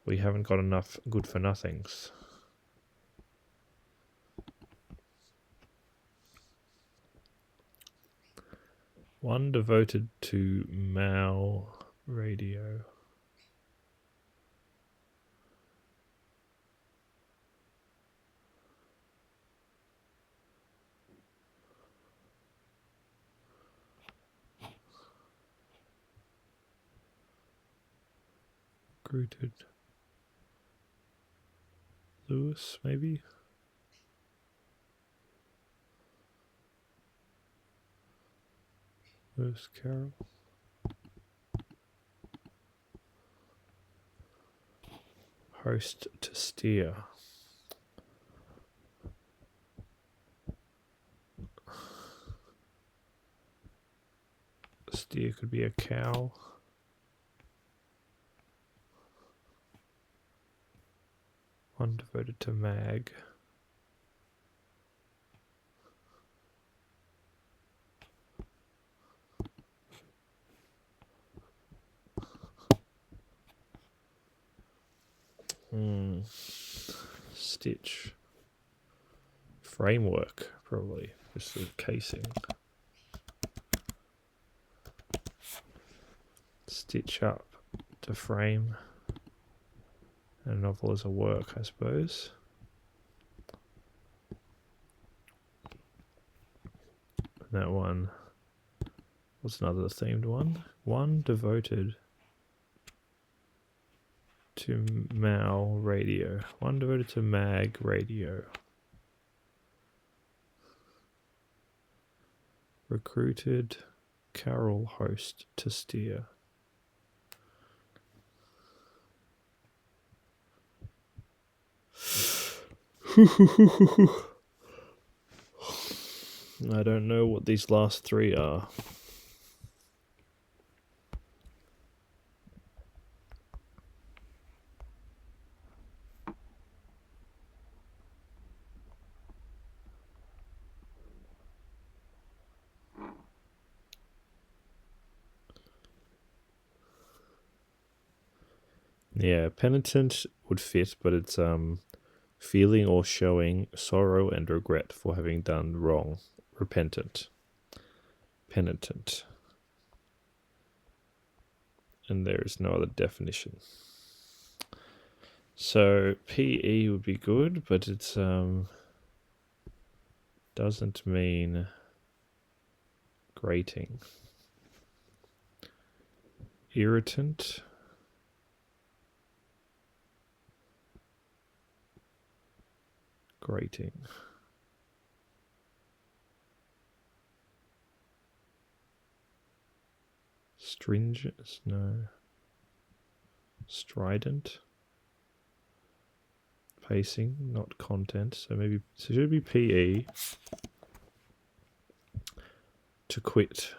we haven't got enough good for nothings. One devoted to Mao radio. Recruited. Lewis, maybe? Lewis Carroll. Host to steer. Steer could be a cow. One devoted to mag. Stitch. Framework, probably. Just the casing. Stitch up to frame. And a novel is a work, I suppose. And that one was another themed one. One devoted to Mao radio. One devoted to mag radio. Recruited Carroll host to steer. I don't know what these last three are. Yeah, penitent would fit, but it's feeling or showing sorrow and regret for having done wrong. Repentant. Penitent. And there is no other definition. So PE would be good, but it's doesn't mean grating. Irritant. Grating. Stringent? No. Strident. Pacing, not content. So maybe so it should be PE. To quit.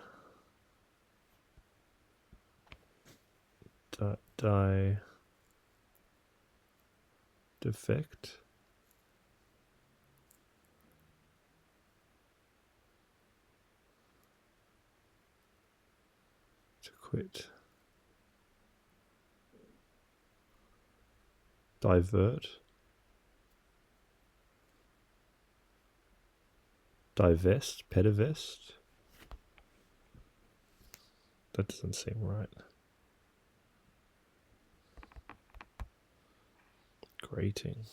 Defect. To quit. Divert. Divest. Pedivest. That doesn't seem right. Grating.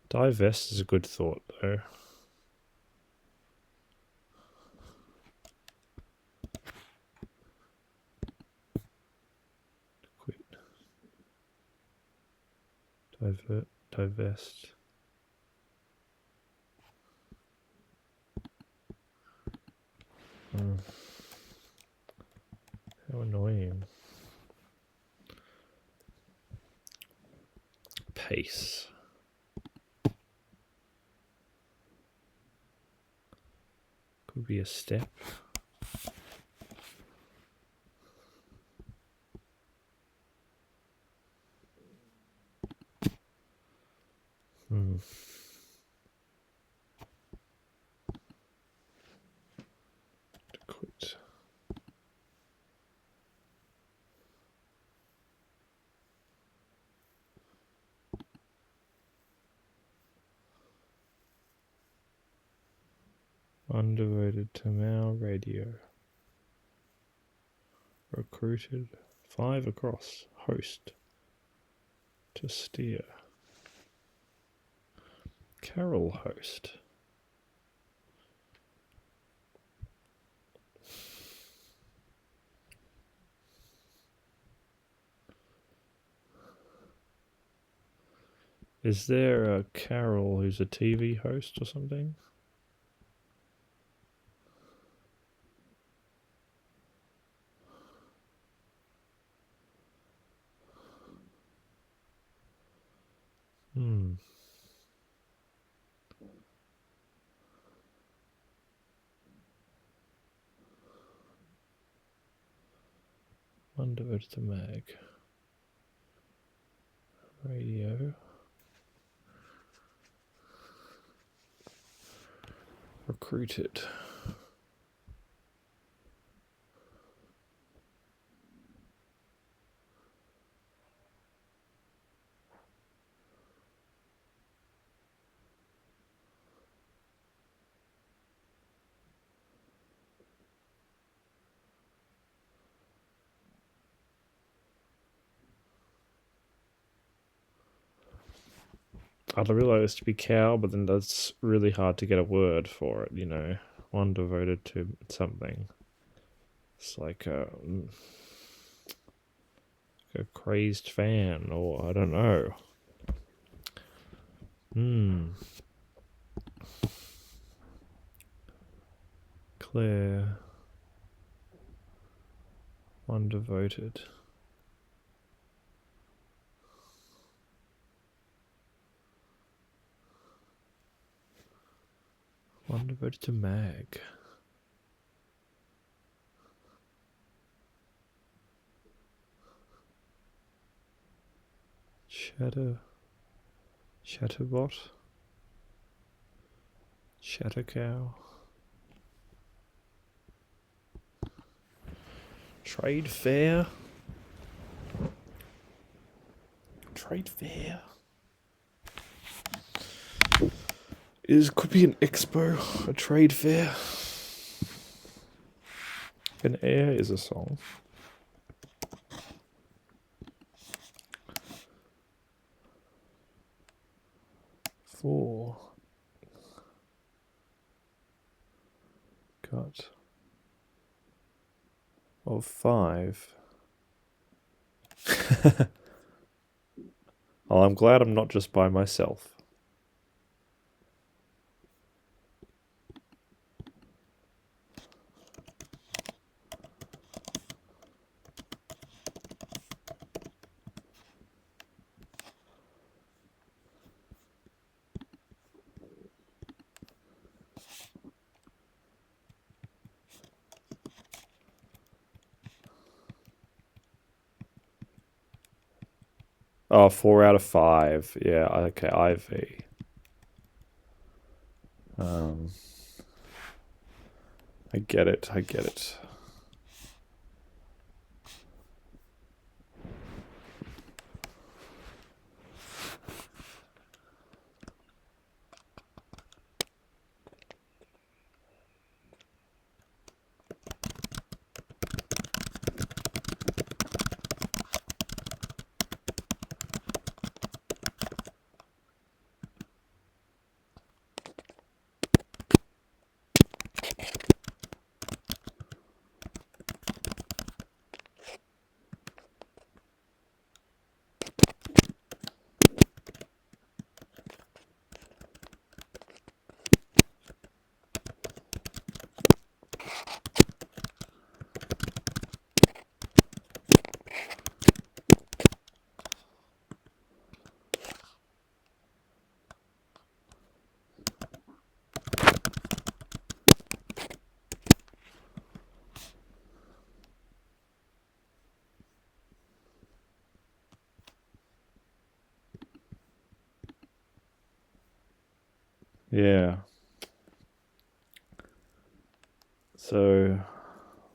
Divest is a good thought, though. Quit. Divert. Divest. How annoying. Pace. Could be a step. To quit. Undevoted to Mao radio. Recruited. 5 across. Host. To steer. Carroll host. Is there a Carroll who's a TV host or something? Undevoted to mag. Radio. Recruited. I'd realize to be cow, but then that's really hard to get a word for it, you know. One devoted to something. It's like a crazed fan, or I don't know. Claire. One devoted. One devoted to Mag. Chatterbot. Chattercow. Trade fair. Trade fair. Could be an expo, a trade fair. An air is a song. Four. Cut. Of 5. Oh, I'm glad I'm not just by myself. Oh, 4 out of 5. Yeah, okay, IV. I get it. Yeah. So,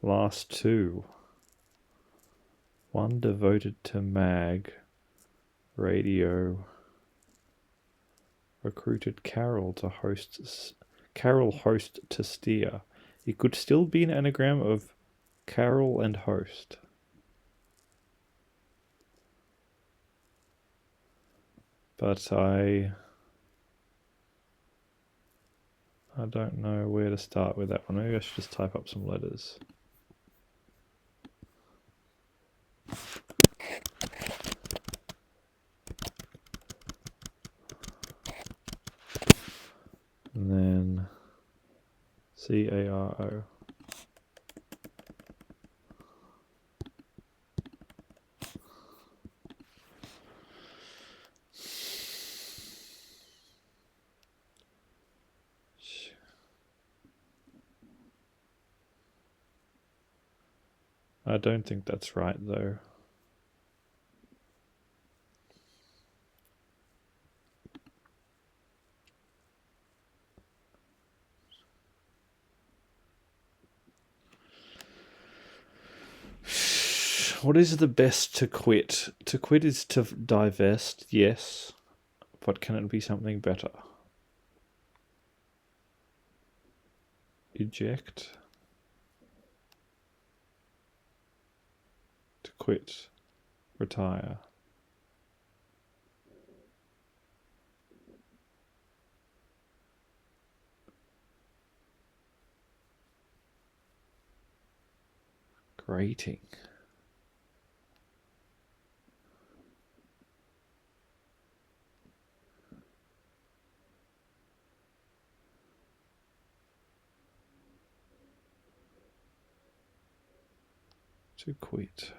last 2. One devoted to Mag. Radio. Recruited Carroll to host to steer. It could still be an anagram of Carroll and host. But I don't know where to start with that one. Maybe I should just type up some letters. And then CARO. I don't think that's right, though. What is the best to quit? To quit is to divest, yes. But can it be something better? Eject. To quit. Retire. Grating. To quit.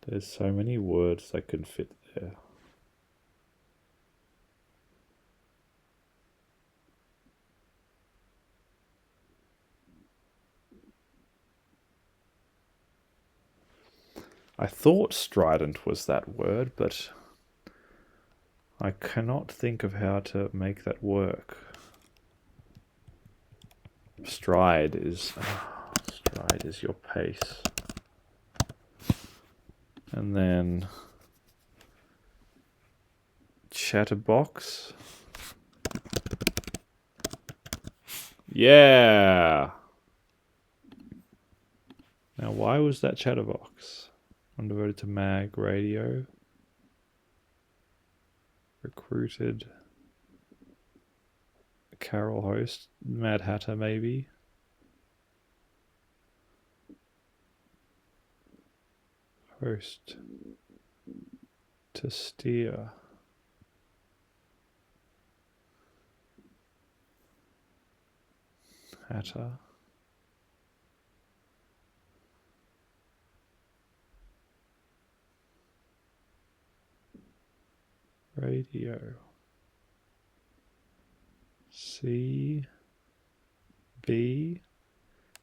There's so many words that can fit there. I thought strident was that word, but I cannot think of how to make that work. Stride is your pace. And then chatterbox. Yeah. Now why was that chatterbox? I'm devoted to mag radio. Recruited. Carroll host. Mad Hatter maybe. Host. To steer. Hatter. Radio. CB.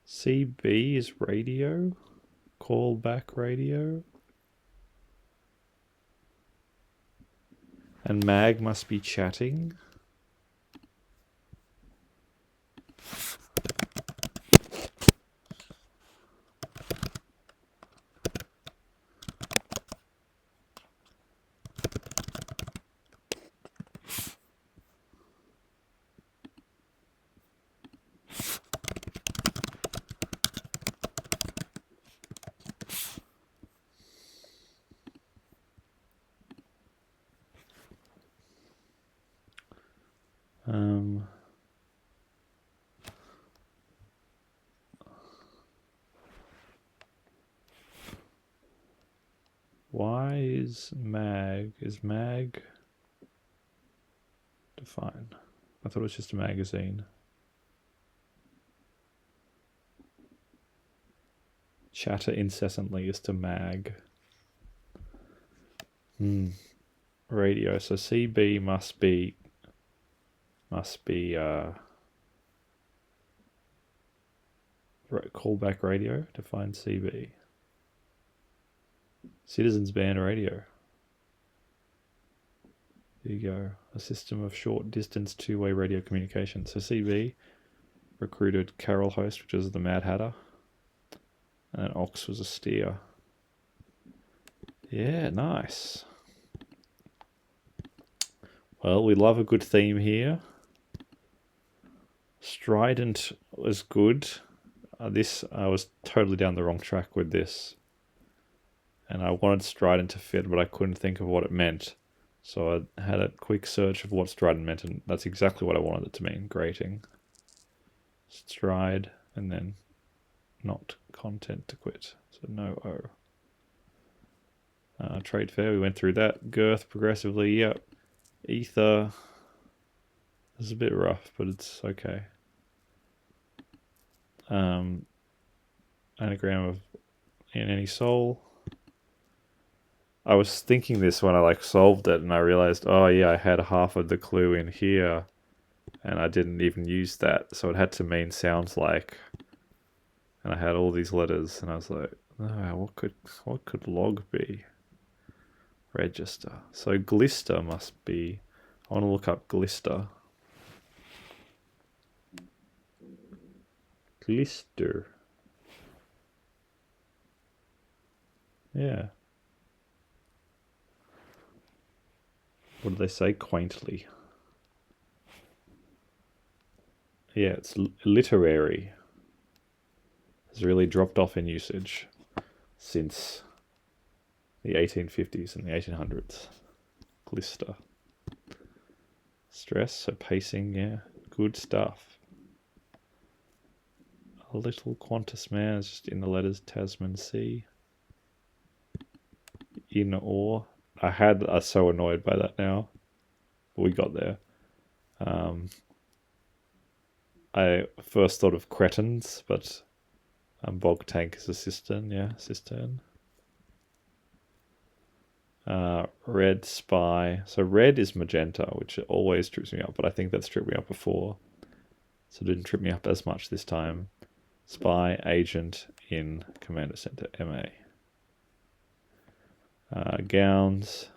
CB is radio. Callback radio. And mag must be chatting. Why is mag define? I thought it was just a magazine. Chatter incessantly is to mag. Radio. So CB must be callback radio. Define CB. Citizens Band Radio. There you go. A system of short distance two-way radio communication. So CB recruited Carroll host, which is the Mad Hatter. And Ox was a steer. Yeah, nice. Well, we love a good theme here. Strident was good. I was totally down the wrong track with this. And I wanted strident to fit, but I couldn't think of what it meant. So I had a quick search of what strident meant, and that's exactly what I wanted it to mean, grating. Stride, and then not content to quit. So no O. Trade fair, we went through that. Girth progressively, yep. Ether is a bit rough, but it's okay. Anagram of in any soul. I was thinking this when I solved it, and I realized, oh yeah, I had half of the clue in here, and I didn't even use that, so it had to mean sounds like, and I had all these letters, and I was like, oh, what could log be? Register. So glister must be. I want to look up glister. Glister. Yeah. What do they say? Quaintly. Yeah, it's literary. It's really dropped off in usage since the 1850s and the 1800s. Glister. Stress, so pacing, yeah. Good stuff. A little Qantas man is just in the letters Tasman Sea. In or. I was so annoyed by that now. But we got there. I first thought of cretins, but bog tank is a cistern, yeah, cistern. Red spy. So red is magenta, which always trips me up, but I think that's tripped me up before. So it didn't trip me up as much this time. Spy, agent in Commander Center, MA. Gowns.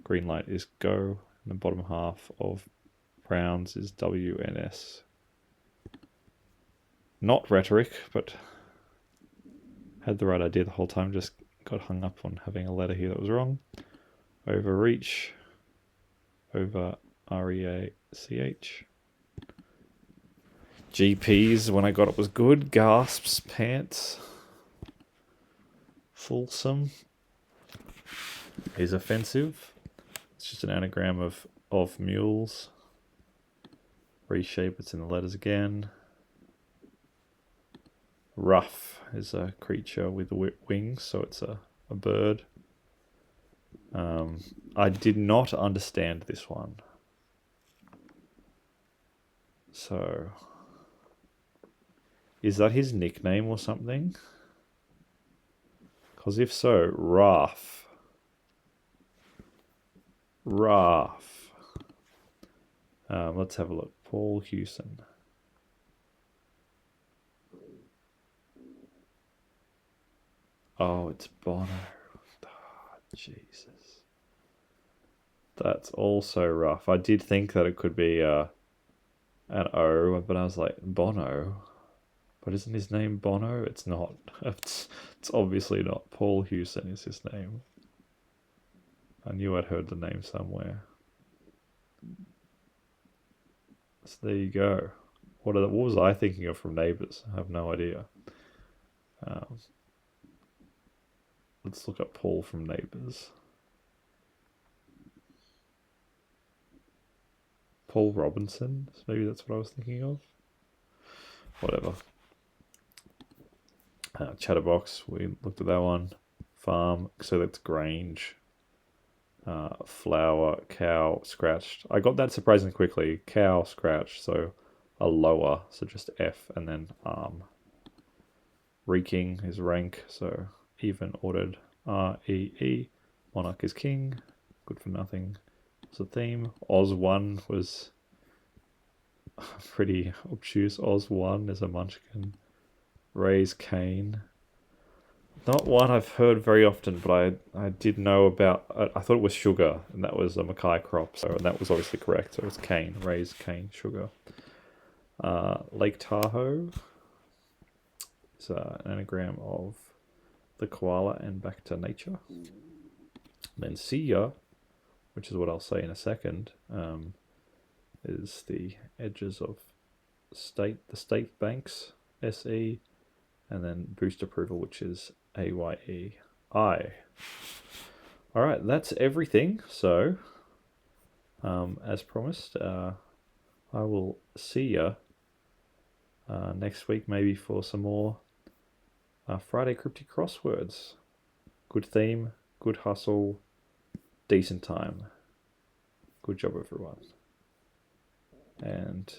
Green light is go. And the bottom half of browns is WNS. Not rhetoric, but had the right idea the whole time, just got hung up on having a letter here that was wrong. Overreach. Over REACH. GPs, when I got it, was good. Gasps, pants. Fulsome is offensive. It's just an anagram of mules. Reshape, it's in the letters again. Rough is a creature with wings, so it's a bird. I did not understand this one. So, is that his nickname or something? Because if so, Rough. Let's have a look. Paul Hewson. Oh, it's Bono. Oh, Jesus. That's also rough. I did think that it could be an O, but I was like, Bono? But isn't his name Bono? It's not. It's obviously not. Paul Hewson is his name. I knew I'd heard the name somewhere. So there you go. What was I thinking of from Neighbours? I have no idea. Let's look up Paul from Neighbours. Paul Robinson? Maybe that's what I was thinking of. Whatever. Chatterbox, we looked at that one. Farm, so that's Grange. Flower, cow, scratched. I got that surprisingly quickly. Cow, scratched, so a lower, so just F, and then arm. Reeking is rank, so even ordered. REE. Monarch is king. Good for nothing. It's a theme. Oz 1 was pretty obtuse. Oz 1 is a munchkin. Raise Cane. Not one I've heard very often, but I did know about. I thought it was sugar, and that was a Mackay crop, so and that was obviously correct. So it was cane, raise cane, sugar. Lake Tahoe is an anagram of the koala and back to nature. Then Sia, which is what I'll say in a second, is the edges of the state banks, SE, and then boost approval, which is AYEI. Alright, that's everything. So, as promised, I will see ya next week, maybe for some more Friday Cryptic Crosswords. Good theme, good hustle, decent time. Good job, everyone. And